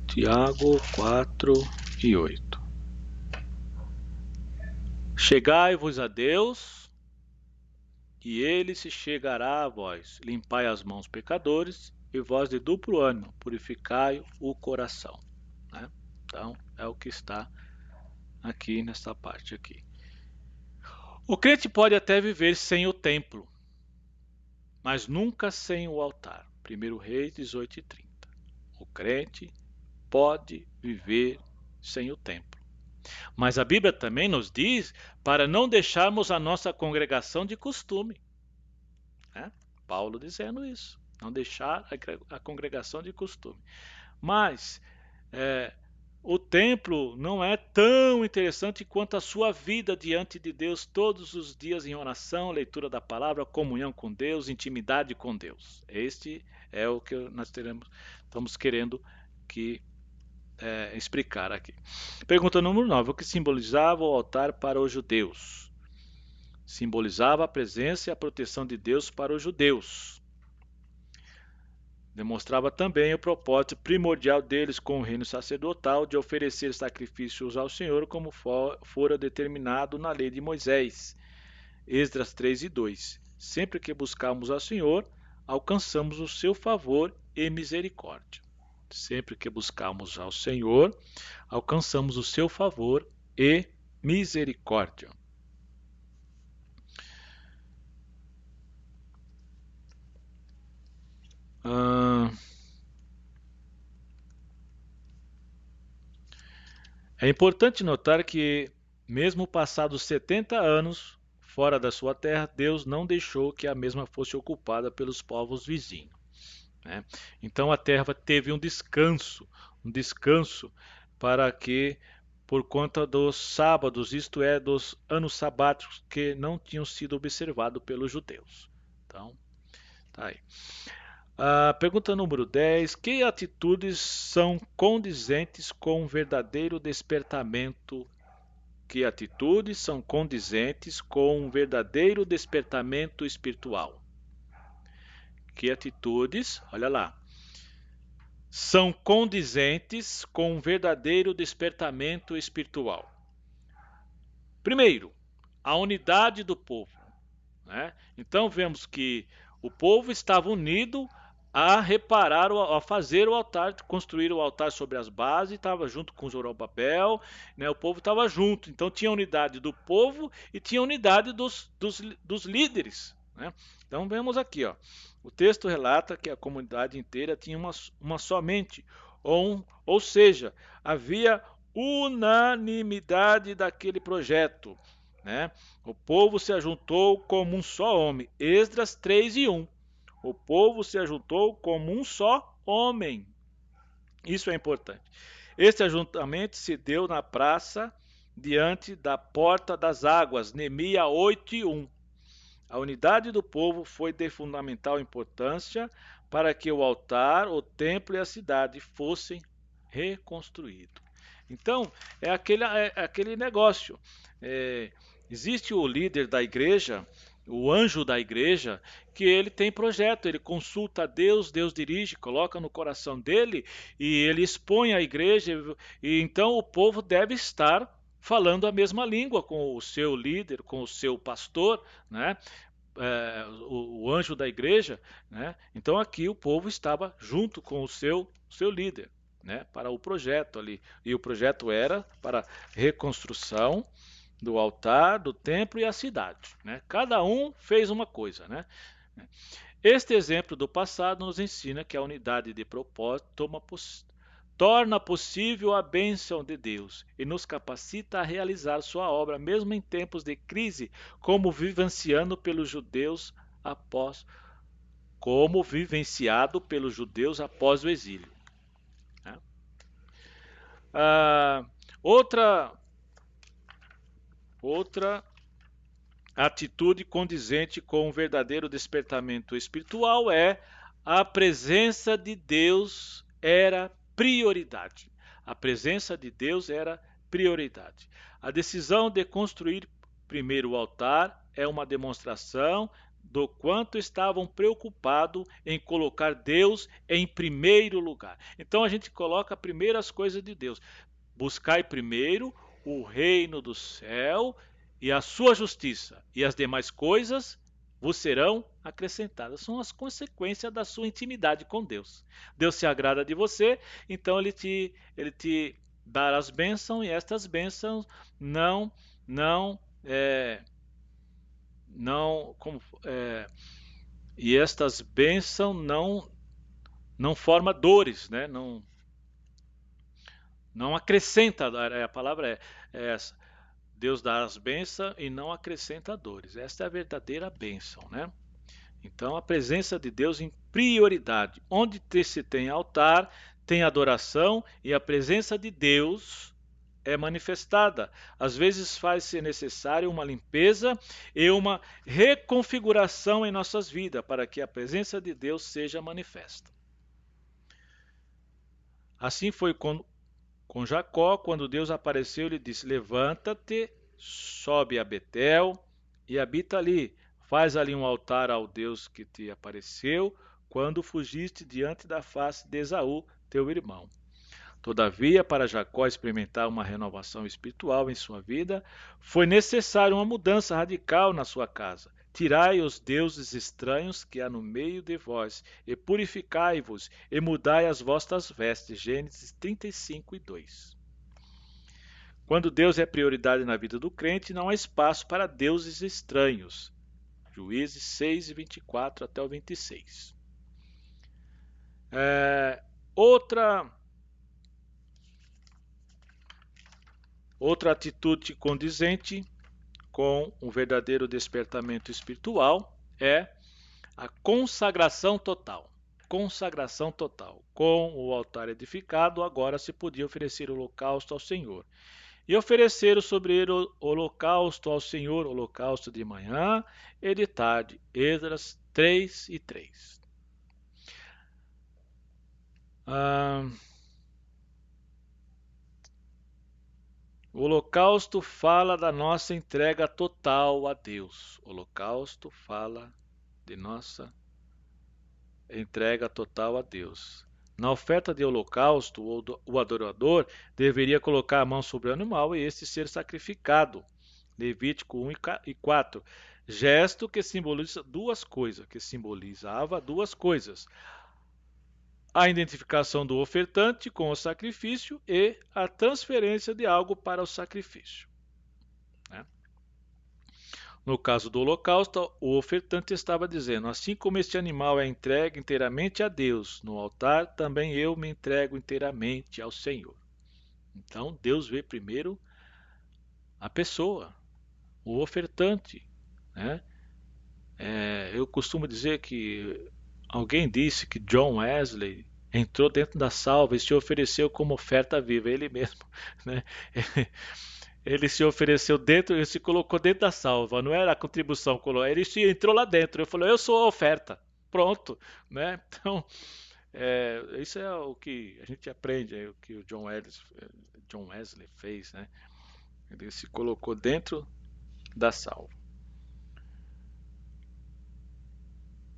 S1: Tiago 4:8. Chegai-vos a Deus, e ele se chegará a vós. Limpai as mãos, pecadores, e vós de duplo ânimo, purificai o coração. Né? Então, é o que está aqui nessa parte aqui. O crente pode até viver sem o templo, mas nunca sem o altar. 1 Reis 18:30. O crente pode viver sem o templo. Mas a Bíblia também nos diz para não deixarmos a nossa congregação de costume. Paulo dizendo isso, não deixar a congregação de costume. Mas o templo não é tão interessante quanto a sua vida diante de Deus todos os dias em oração, leitura da palavra, comunhão com Deus, intimidade com Deus. Este é o que nós estamos querendo explicar aqui. Pergunta número 9. O que simbolizava o altar para os judeus? Simbolizava a presença e a proteção de Deus para os judeus. Demonstrava também o propósito primordial deles com o reino sacerdotal de oferecer sacrifícios ao Senhor como fora determinado na lei de Moisés. Esdras 3 e 2. Sempre que buscamos ao Senhor, alcançamos o seu favor e misericórdia. Sempre que buscamos ao Senhor, alcançamos o seu favor e misericórdia. É importante notar que, mesmo passados 70 anos fora da sua terra, Deus não deixou que a mesma fosse ocupada pelos povos vizinhos, né? Então a terra teve um descanso para que, por conta dos sábados, isto é, dos anos sabáticos que não tinham sido observados pelos judeus. Então, tá aí. Pergunta número 10. Que atitudes são condizentes com um verdadeiro despertamento? Que atitudes são condizentes com um verdadeiro despertamento espiritual? Que atitudes, olha lá, são condizentes com um verdadeiro despertamento espiritual? Primeiro, a unidade do povo, né? Então vemos que o povo estava unido a reparar, a fazer o altar, construir o altar sobre as bases, estava junto com Zorobabel, né? O povo estava junto, então tinha unidade do povo e tinha unidade dos líderes, né? Então vemos aqui, ó, o texto relata que a comunidade inteira tinha uma só mente, ou seja, havia unanimidade daquele projeto, né? O povo se ajuntou como um só homem. Esdras 3 e 1. O povo se ajuntou como um só homem. Isso é importante. Este ajuntamento se deu na praça diante da porta das águas. Neemias 8 e 1. A unidade do povo foi de fundamental importância para que o altar, o templo e a cidade fossem reconstruídos. Então, é aquele negócio. Existe o líder da igreja, o anjo da igreja, que ele tem projeto, ele consulta a Deus, Deus dirige, coloca no coração dele e ele expõe a igreja, e então o povo deve estar falando a mesma língua com o seu líder, com o seu pastor, né? O anjo da igreja, né? Então aqui o povo estava junto com o seu líder, né? Para o projeto ali, e o projeto era para reconstrução do altar, do templo e a cidade, né? Cada um fez uma coisa, né? Este exemplo do passado nos ensina que a unidade de propósito torna possível a bênção de Deus e nos capacita a realizar sua obra, mesmo em tempos de crise, como vivenciado pelos judeus após o exílio, né? Outra atitude condizente com um verdadeiro despertamento espiritual é a presença de Deus era prioridade. A presença de Deus era prioridade. A decisão de construir primeiro o altar é uma demonstração do quanto estavam preocupados em colocar Deus em primeiro lugar. Então a gente coloca primeiro as coisas de Deus. Buscai primeiro o reino do céu e a sua justiça, e as demais coisas vos serão acrescentadas. São as consequências da sua intimidade com Deus. Deus se agrada de você, então ele te dá as bênçãos, e estas bênçãos estas bênçãos não forma dores, né? Não acrescenta, a palavra é essa. Deus dá as bênçãos e não acrescenta dores. Esta é a verdadeira bênção, né? Então, a presença de Deus em prioridade. Onde se tem altar, tem adoração e a presença de Deus é manifestada. Às vezes faz-se necessário uma limpeza e uma reconfiguração em nossas vidas para que a presença de Deus seja manifesta. Assim foi com Jacó, quando Deus apareceu, ele disse: levanta-te, sobe a Betel e habita ali. Faz ali um altar ao Deus que te apareceu quando fugiste diante da face de Esaú, teu irmão. Todavia, para Jacó experimentar uma renovação espiritual em sua vida, foi necessária uma mudança radical na sua casa. Tirai os deuses estranhos que há no meio de vós, e purificai-vos, e mudai as vossas vestes. Gênesis 35:2. Quando Deus é prioridade na vida do crente, não há espaço para deuses estranhos. Juízes 6:24 até o 26. Outra atitude condizente com um verdadeiro despertamento espiritual é a consagração total. Consagração total. Com o altar edificado, agora se podia oferecer holocausto ao Senhor. E ofereceram sobre ele holocausto ao Senhor, holocausto de manhã e de tarde. Esdras 3:3. O holocausto fala da nossa entrega total a Deus. O holocausto fala de nossa entrega total a Deus. Na oferta de holocausto, o adorador deveria colocar a mão sobre o animal e este ser sacrificado. Levítico 1:4. Gesto que simbolizava duas coisas. A identificação do ofertante com o sacrifício e a transferência de algo para o sacrifício. No caso do holocausto, o ofertante estava dizendo: assim como este animal é entregue inteiramente a Deus no altar, também eu me entrego inteiramente ao Senhor. Então, Deus vê primeiro a pessoa, o ofertante. Eu costumo dizer que alguém disse que John Wesley entrou dentro da salva e se ofereceu como oferta viva, ele mesmo, né? Ele se ofereceu dentro, ele se colocou dentro da salva, não era a contribuição, ele entrou lá dentro, ele falou: eu sou a oferta, pronto, né? Então, isso é o que a gente aprende, o que o John Wesley fez, né? Ele se colocou dentro da salva.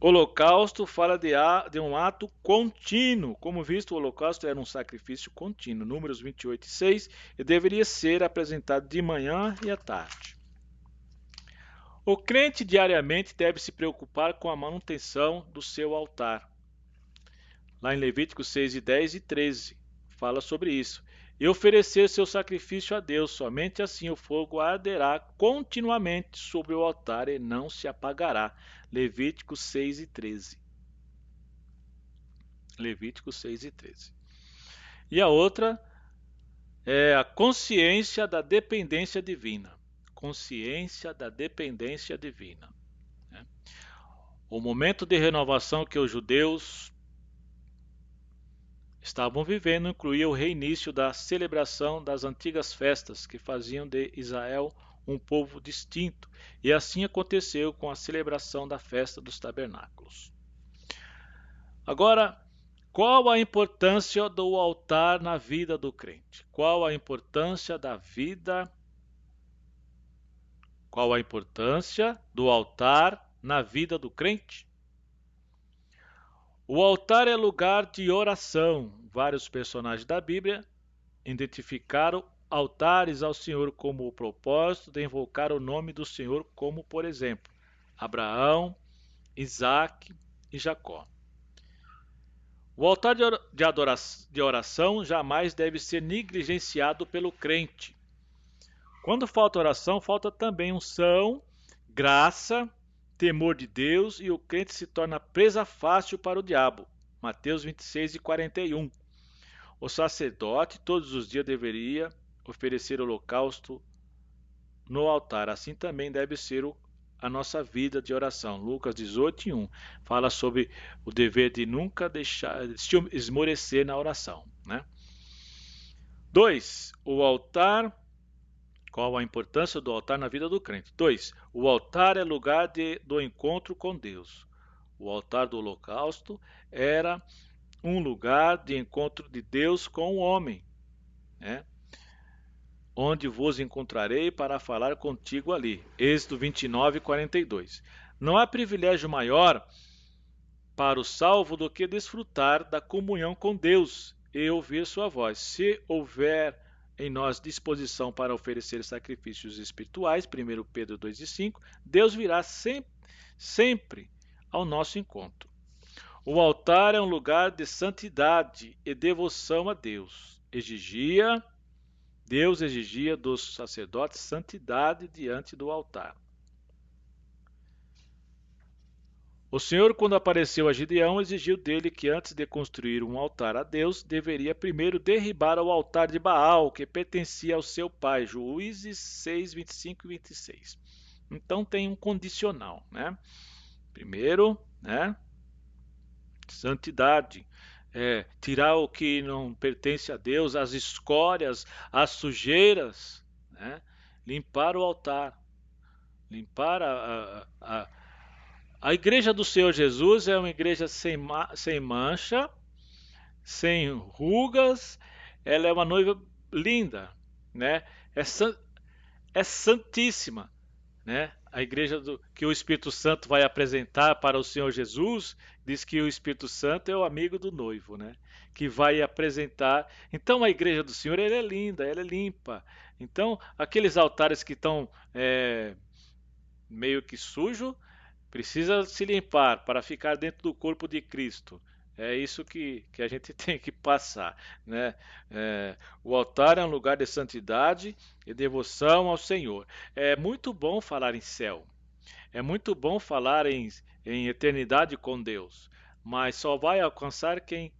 S1: Holocausto fala de um ato contínuo. Como visto, o holocausto era um sacrifício contínuo. Números 28:6, e deveria ser apresentado de manhã e à tarde. O crente diariamente deve se preocupar com a manutenção do seu altar. Lá em Levíticos 6:10 e 13, fala sobre isso. E oferecer seu sacrifício a Deus, somente assim o fogo arderá continuamente sobre o altar e não se apagará. Levíticos 6:13. Levíticos 6:13. E a outra é a consciência da dependência divina. Consciência da dependência divina. O momento de renovação que os judeus estavam vivendo incluía o reinício da celebração das antigas festas que faziam de Israel um povo distinto, e assim aconteceu com a celebração da festa dos tabernáculos. Agora, qual a importância do altar na vida do crente? Qual a importância do altar na vida do crente? O altar é lugar de oração. Vários personagens da Bíblia identificaram altares ao Senhor como o propósito de invocar o nome do Senhor, como, por exemplo, Abraão, Isaac e Jacó. O altar de oração jamais deve ser negligenciado pelo crente. Quando falta oração, falta também unção, graça, temor de Deus, e o crente se torna presa fácil para o diabo. Mateus 26:41. O sacerdote todos os dias deveria oferecer holocausto no altar. Assim também deve ser a nossa vida de oração. Lucas 18:1 fala sobre o dever de nunca deixar esmorecer na oração, né? 2. O altar. Qual a importância do altar na vida do crente? 2. O altar é lugar do encontro com Deus. O altar do holocausto era um lugar de encontro de Deus com o homem, né? Onde vos encontrarei para falar contigo ali. Êxodo 29:42. Não há privilégio maior para o salvo do que desfrutar da comunhão com Deus e ouvir sua voz. Se houver em nós disposição para oferecer sacrifícios espirituais, 1 Pedro 2:5, Deus virá sempre ao nosso encontro. O altar é um lugar de santidade e devoção a Deus. Deus exigia dos sacerdotes santidade diante do altar. O Senhor, quando apareceu a Gideão, exigiu dele que antes de construir um altar a Deus, deveria primeiro derribar o altar de Baal, que pertencia ao seu pai. Juízes 6:25 e 26. Então tem um condicional, né? Primeiro, né? Santidade. Tirar o que não pertence a Deus, as escórias, as sujeiras, né? Limpar o altar, limpar a igreja do Senhor Jesus é uma igreja sem mancha, sem rugas, ela é uma noiva linda, né? É santíssima, né? A igreja que o Espírito Santo vai apresentar para o Senhor Jesus, diz que o Espírito Santo é o amigo do noivo, né? Que vai apresentar. Então a igreja do Senhor ela é linda, ela é limpa. Então aqueles altares que estão meio que sujos, precisa se limpar para ficar dentro do corpo de Cristo. É isso que a gente tem que passar, né? O altar é um lugar de santidade e devoção ao Senhor. É muito bom falar em céu. É muito bom falar em eternidade com Deus. Mas só vai alcançar quem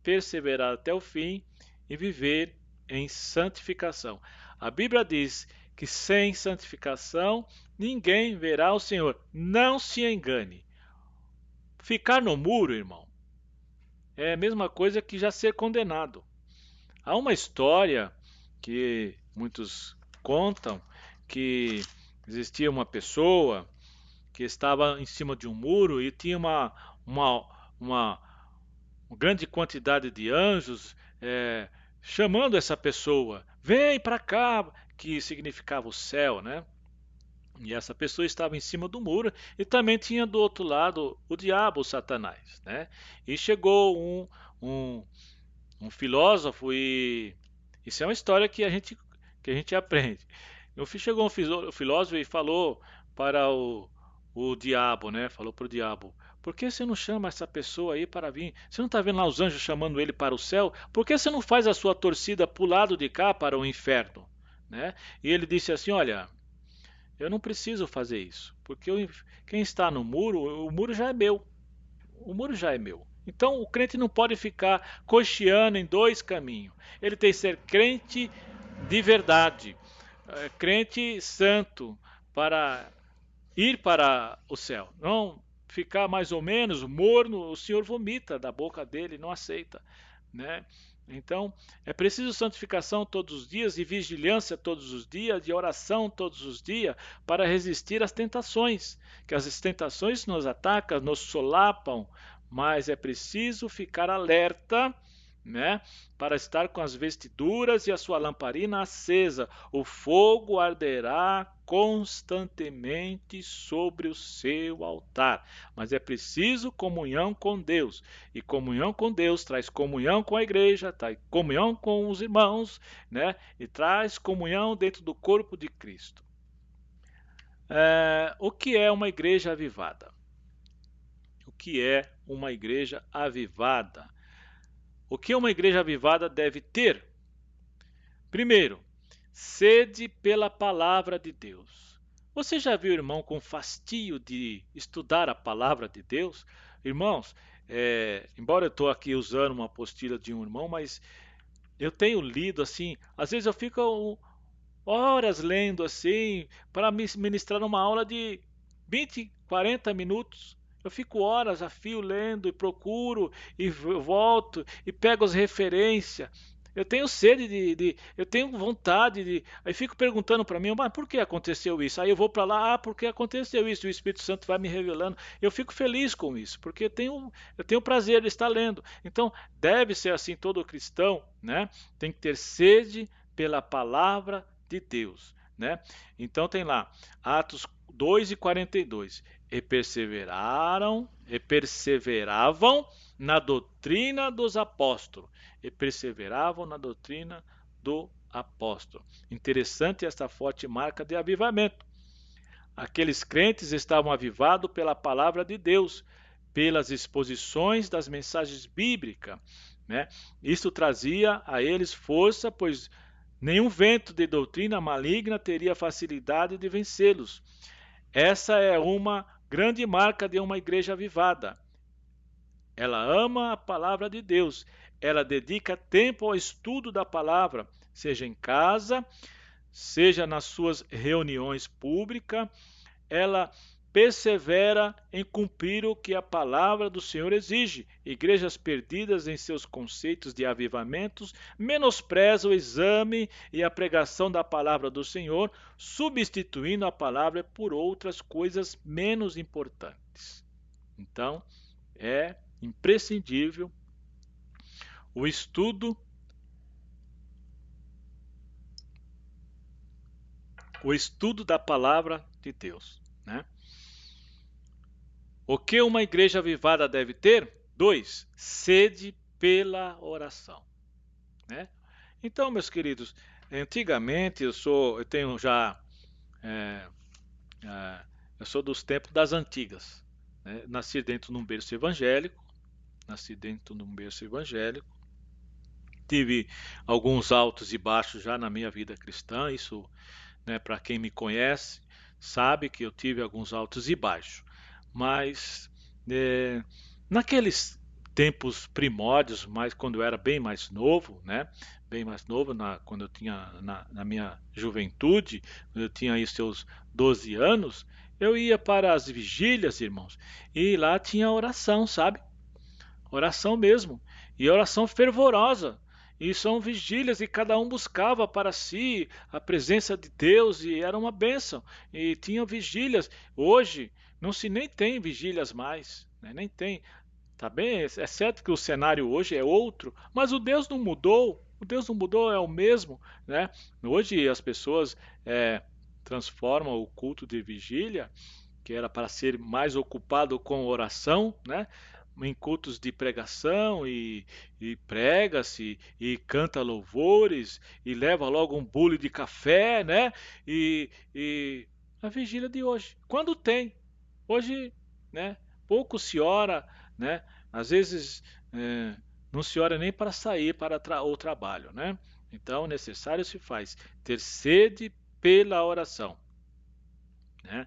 S1: perseverar até o fim e viver em santificação. A Bíblia diz que sem santificação ninguém verá o Senhor. Não se engane. Ficar no muro, irmão, é a mesma coisa que já ser condenado. Há uma história que muitos contam que existia uma pessoa que estava em cima de um muro e tinha uma grande quantidade de anjos chamando essa pessoa, vem para cá, que significava o céu, né? E essa pessoa estava em cima do muro e também tinha do outro lado o diabo, o Satanás, né? E chegou um filósofo e isso é uma história que a gente aprende. Chegou um filósofo e falou para o diabo, né? Falou para o diabo: por que você não chama essa pessoa aí para vir? Você não está vendo lá os anjos chamando ele para o céu? Por que você não faz a sua torcida para o lado de cá, para o inferno? Né? E ele disse assim: olha, eu não preciso fazer isso, porque quem está no muro, o muro já é meu. O muro já é meu. Então o crente não pode ficar cocheando em dois caminhos. Ele tem que ser crente de verdade, crente santo, para ir para o céu. Não ficar mais ou menos morno, o Senhor vomita da boca dele, não aceita, né? Então, é preciso santificação todos os dias e vigilância todos os dias, de oração todos os dias, para resistir às tentações, que as tentações nos atacam, nos solapam, mas é preciso ficar alerta, né, para estar com as vestiduras e a sua lamparina acesa. O fogo arderá constantemente sobre o seu altar. Mas é preciso comunhão com Deus. E comunhão com Deus traz comunhão com a igreja, traz comunhão com os irmãos, né? E traz comunhão dentro do corpo de Cristo. O que é uma igreja avivada? O que é uma igreja avivada? O que uma igreja avivada deve ter? Primeiro, sede pela palavra de Deus. Você já viu, irmão, com fastio de estudar a palavra de Deus? Irmãos, embora eu estou aqui usando uma apostila de um irmão, mas eu tenho lido assim, às vezes eu fico horas lendo assim, para ministrar uma aula de 20, 40 minutos. Eu fico horas a fio lendo e procuro e volto e pego as referências. Eu tenho sede eu tenho vontade de. Aí fico perguntando para mim, mas por que aconteceu isso? Aí eu vou para lá, porque aconteceu isso, e o Espírito Santo vai me revelando. Eu fico feliz com isso, porque eu tenho prazer de estar lendo. Então, deve ser assim todo cristão, né? Tem que ter sede pela palavra de Deus, né? Então tem lá, Atos 2:42. E perseveravam na doutrina dos apóstolos. E perseveravam na doutrina do apóstolo. Interessante esta forte marca de avivamento. Aqueles crentes estavam avivados pela palavra de Deus, pelas exposições das mensagens bíblicas, né? Isso trazia a eles força, pois nenhum vento de doutrina maligna teria facilidade de vencê-los. Essa é uma grande marca de uma igreja avivada. Ela ama a palavra de Deus. Ela dedica tempo ao estudo da palavra, seja em casa, seja nas suas reuniões públicas. Ela persevera em cumprir o que a palavra do Senhor exige. Igrejas perdidas em seus conceitos de avivamentos menosprezam o exame e a pregação da palavra do Senhor, substituindo a palavra por outras coisas menos importantes. Então, é imprescindível o estudo da palavra de Deus, né? O que uma igreja avivada deve ter? 2. Sede pela oração, né? Então, meus queridos, antigamente eu tenho já é, eu sou dos tempos das antigas, né? Nasci dentro de um berço evangélico, tive alguns altos e baixos já na minha vida cristã. Isso, né, para quem me conhece, sabe que eu tive alguns altos e baixos. Mas naqueles tempos primórdios, mas quando eu era bem mais novo, né? Bem mais novo, quando eu tinha na minha juventude, quando eu tinha aí seus 12 anos, eu ia para as vigílias, irmãos, e lá tinha oração, sabe? Oração mesmo, e oração fervorosa. E são vigílias e cada um buscava para si a presença de Deus e era uma bênção. E tinha vigílias. Hoje não se nem tem vigílias mais, né? Nem tem. Tá bem? É certo que o cenário hoje é outro, mas o Deus não mudou. O Deus não mudou, é o mesmo, né? Hoje as pessoas transformam o culto de vigília, que era para ser mais ocupado com oração, né? Em cultos de pregação e prega-se e canta louvores e leva logo um bule de café, né? E a vigília de hoje, quando tem, hoje, né? Pouco se ora, né? Às vezes não se ora nem para sair para o trabalho, né? Então, necessário se faz ter sede pela oração, né?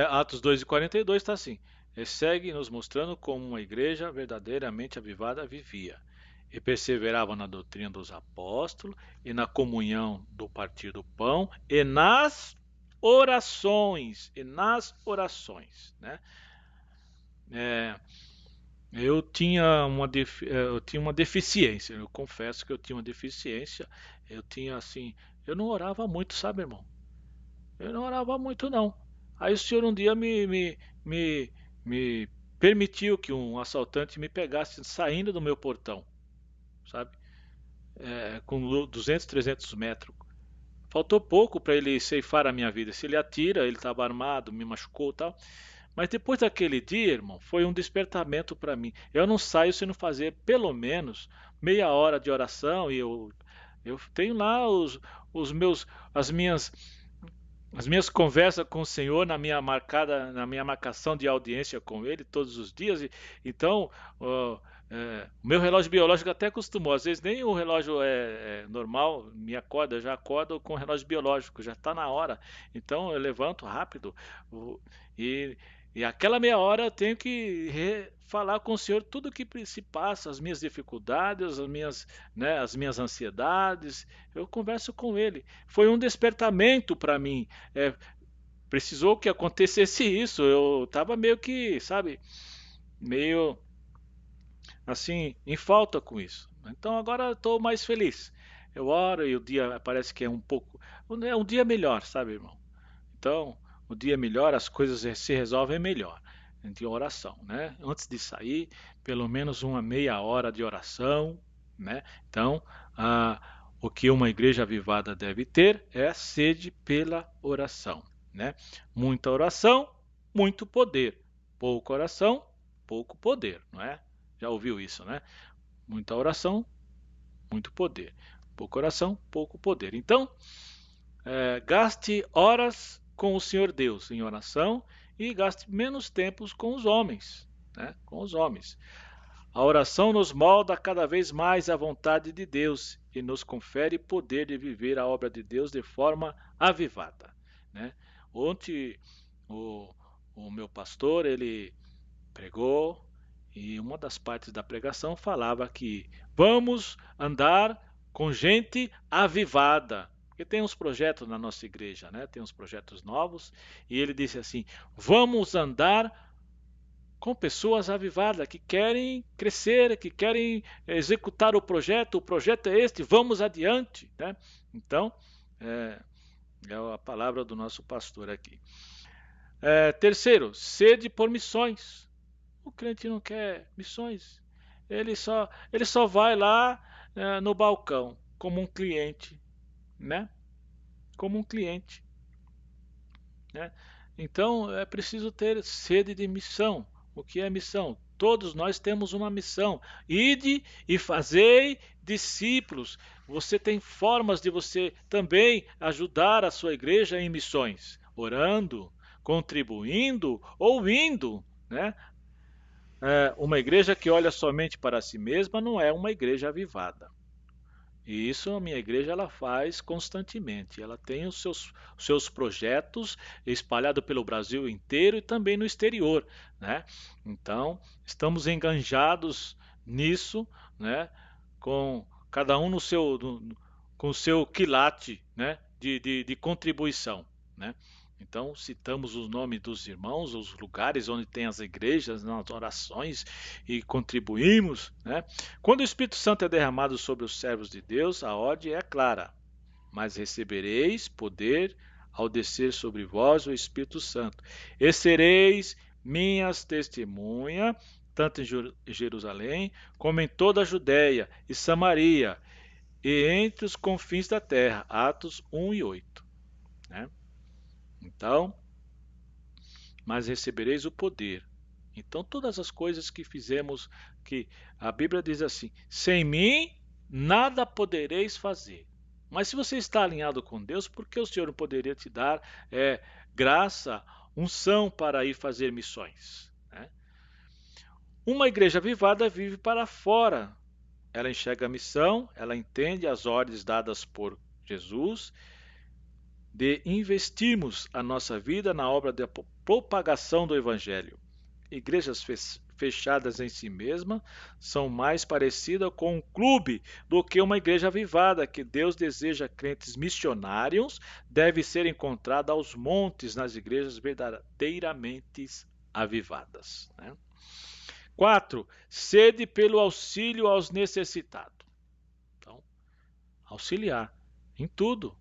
S1: Atos 2:42 está assim: e segue nos mostrando como uma igreja verdadeiramente avivada vivia, e perseverava na doutrina dos apóstolos, e na comunhão do partir do pão, né? É, eu tinha uma deficiência, eu confesso que eu tinha uma deficiência, eu tinha assim, eu não orava muito, sabe, irmão? Eu não orava muito, não. Aí o senhor um dia me, me permitiu que um assaltante me pegasse saindo do meu portão, sabe? Com 200, 300 metros. Faltou pouco para ele ceifar a minha vida. Se ele atira, ele estava armado, me machucou e tal. Mas depois daquele dia, irmão, foi um despertamento para mim. Eu não saio se não fazer pelo menos meia hora de oração e eu tenho lá as minhas conversas com o Senhor na minha marcação de audiência com Ele todos os dias. Então, o meu relógio biológico até acostumou. Às vezes nem o relógio é normal me acorda, eu já acordo com o relógio biológico, já está na hora. Então eu levanto rápido e, e aquela meia hora eu tenho que falar com o Senhor tudo o que se passa, as minhas dificuldades, as minhas ansiedades. Eu converso com Ele. Foi um despertamento para mim. precisou que acontecesse isso. Eu estava meio que, sabe, meio assim, em falta com isso. Então agora eu estou mais feliz. Eu oro e o dia parece que é um dia melhor, sabe, irmão? Então, o dia melhor, as coisas se resolvem melhor de oração, né? Antes de sair, pelo menos uma meia hora de oração, né? Então, ah, o que uma igreja avivada deve ter é a sede pela oração, né? Muita oração, muito poder. Pouca oração, pouco poder, não é? Já ouviu isso, né? Muita oração, muito poder. Pouca oração, pouco poder. Então, gaste horas com o Senhor Deus em oração e gaste menos tempos com os homens, né? Com os homens. A oração nos molda cada vez mais à vontade de Deus e nos confere poder de viver a obra de Deus de forma avivada, né? Ontem o, o meu pastor ele pregou e uma das partes da pregação falava que vamos andar com gente avivada. Porque tem uns projetos na nossa igreja, né? Tem uns projetos novos. E ele disse assim: vamos andar com pessoas avivadas que querem crescer, que querem executar o projeto. O projeto é este, vamos adiante, né? Então, é, é a palavra do nosso pastor aqui. Terceiro, sede por missões. O crente não quer missões. Ele só vai lá no balcão como um cliente, né? Como um cliente, né? Então é preciso ter sede de missão. O que é missão? Todos nós temos uma missão. Ide e fazei discípulos. Você tem formas de você também ajudar a sua igreja em missões, orando, contribuindo ou indo, né? Uma igreja que olha somente para si mesma não é uma igreja avivada. E isso a minha igreja ela faz constantemente. Ela tem os seus projetos espalhados pelo Brasil inteiro e também no exterior, né? Então, estamos enganjados nisso, né? Com cada um com o seu quilate, né? De contribuição, né? Então, citamos os nomes dos irmãos, os lugares onde tem as igrejas, nas orações e contribuímos, né? Quando o Espírito Santo é derramado sobre os servos de Deus, a ordem é clara: mas recebereis poder ao descer sobre vós o Espírito Santo, e sereis minhas testemunhas, tanto em Jerusalém, como em toda a Judéia e Samaria, e entre os confins da terra. Atos 1:8, né? Então, mas recebereis o poder. Então, todas as coisas que fizemos, que a Bíblia diz assim: sem mim nada podereis fazer. Mas se você está alinhado com Deus, por que o Senhor não poderia te dar graça, unção para ir fazer missões, né? Uma igreja avivada vive para fora. Ela enxerga a missão, ela entende as ordens dadas por Jesus de investirmos a nossa vida na obra de propagação do Evangelho. Igrejas fechadas em si mesma são mais parecidas com um clube do que uma igreja avivada, que Deus deseja crentes missionários, deve ser encontrada aos montes nas igrejas verdadeiramente avivadas, né? 4. Sede pelo auxílio aos necessitados. Então, auxiliar em tudo.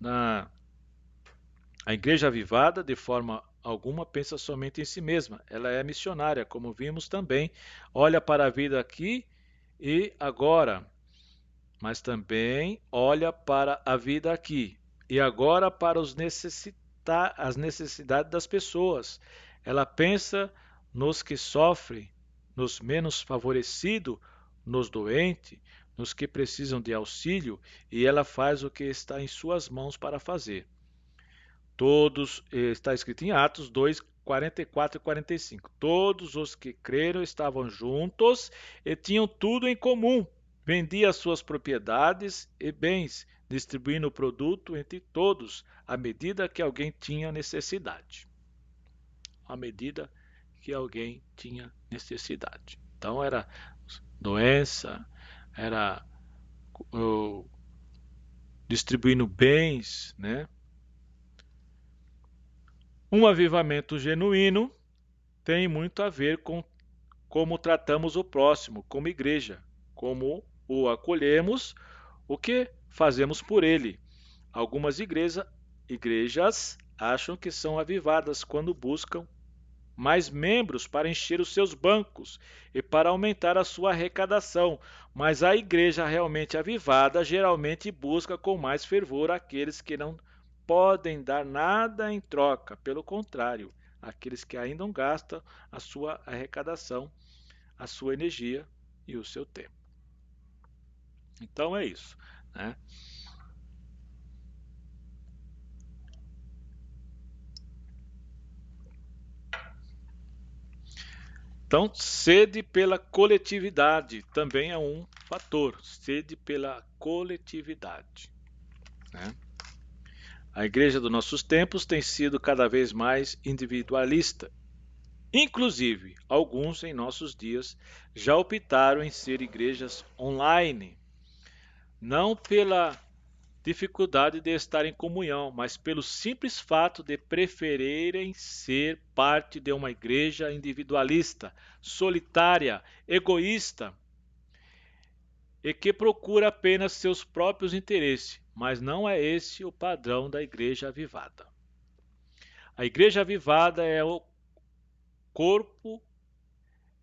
S1: A igreja avivada, de forma alguma, pensa somente em si mesma. Ela é missionária, como vimos também. Olha para a vida aqui e agora, mas também olha para a vida aqui e agora para as necessidades das pessoas. Ela pensa nos que sofrem, nos menos favorecidos, nos doentes, nos que precisam de auxílio, e ela faz o que está em suas mãos para fazer. Todos, está escrito em Atos 2, 44 e 45. Todos os que creram estavam juntos e tinham tudo em comum. Vendia suas propriedades e bens, distribuindo o produto entre todos, à medida que alguém tinha necessidade. À medida que alguém tinha necessidade. Então era doença, era distribuindo bens, né? Um avivamento genuíno tem muito a ver com como tratamos o próximo, como igreja, como o acolhemos, o que fazemos por ele. Algumas igrejas acham que são avivadas quando buscam mais membros para encher os seus bancos e para aumentar a sua arrecadação, mas a igreja realmente avivada geralmente busca com mais fervor aqueles que não podem dar nada em troca, pelo contrário, aqueles que ainda não gastam a sua arrecadação, a sua energia e o seu tempo. Então é isso, né? Então, sede pela coletividade também é um fator, sede pela coletividade, né? A igreja dos nossos tempos tem sido cada vez mais individualista. Inclusive, alguns em nossos dias já optaram em ser igrejas online, não pela dificuldade de estar em comunhão, mas pelo simples fato de preferirem ser parte de uma igreja individualista, solitária, egoísta e que procura apenas seus próprios interesses, mas não é esse o padrão da igreja avivada. A igreja avivada é o corpo,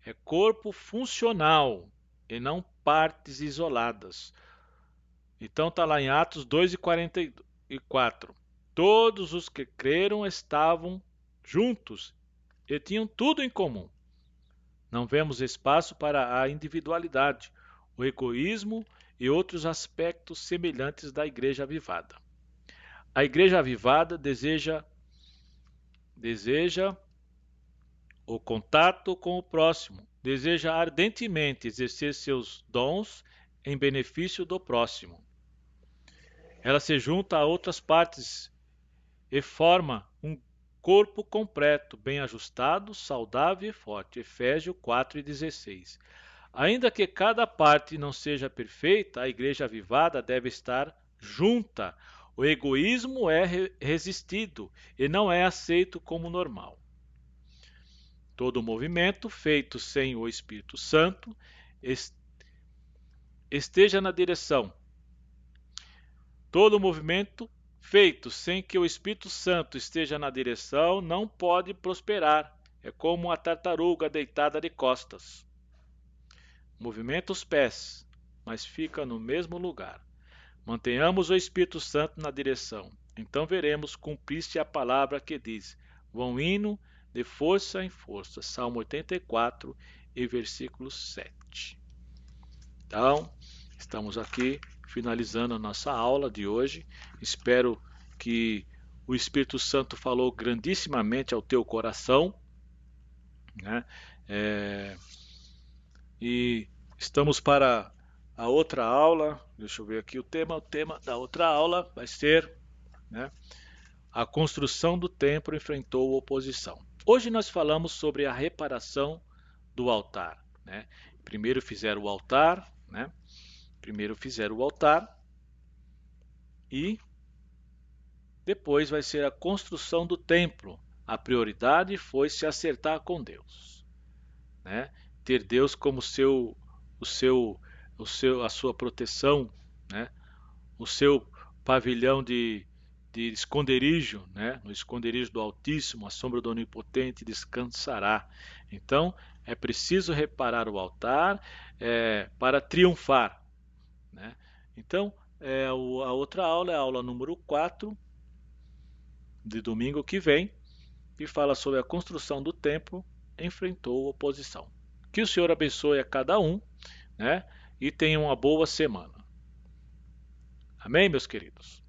S1: é corpo funcional e não partes isoladas. Então está lá em Atos 2:44. Todos os que creram estavam juntos e tinham tudo em comum. Não vemos espaço para a individualidade, o egoísmo e outros aspectos semelhantes da igreja avivada. A igreja avivada deseja o contato com o próximo, deseja ardentemente exercer seus dons em benefício do próximo. Ela se junta a outras partes e forma um corpo completo, bem ajustado, saudável e forte. Efésios 4:16. Ainda que cada parte não seja perfeita, a igreja avivada deve estar junta. O egoísmo é resistido e não é aceito como normal. Todo movimento feito sem o Espírito Santo esteja na direção. Todo movimento feito sem que o Espírito Santo esteja na direção não pode prosperar. É como a tartaruga deitada de costas. Movimenta os pés, mas fica no mesmo lugar. Mantenhamos o Espírito Santo na direção. Então veremos cumprir-se a palavra que diz: vão indo de força em força. Salmo 84 e versículo 7. Então, estamos aqui finalizando a nossa aula de hoje. Espero que o Espírito Santo falou grandissimamente ao teu coração, né? E estamos para a outra aula. Deixa eu ver aqui o tema. O tema da outra aula vai ser, né, a construção do templo enfrentou oposição. Hoje nós falamos sobre a reparação do altar, né? Primeiro fizeram o altar, né? Primeiro fizeram o altar e depois vai ser a construção do templo. A prioridade foi se acertar com Deus, né? Ter Deus como a sua proteção, né? O seu pavilhão de esconderijo, né? No esconderijo do Altíssimo, a sombra do Onipotente descansará. Então é preciso reparar o altar para triunfar, né? Então a outra aula é a aula número 4 de domingo que vem, e fala sobre a construção do templo enfrentou oposição. Que o Senhor abençoe a cada um, né? E tenha uma boa semana. Amém, meus queridos?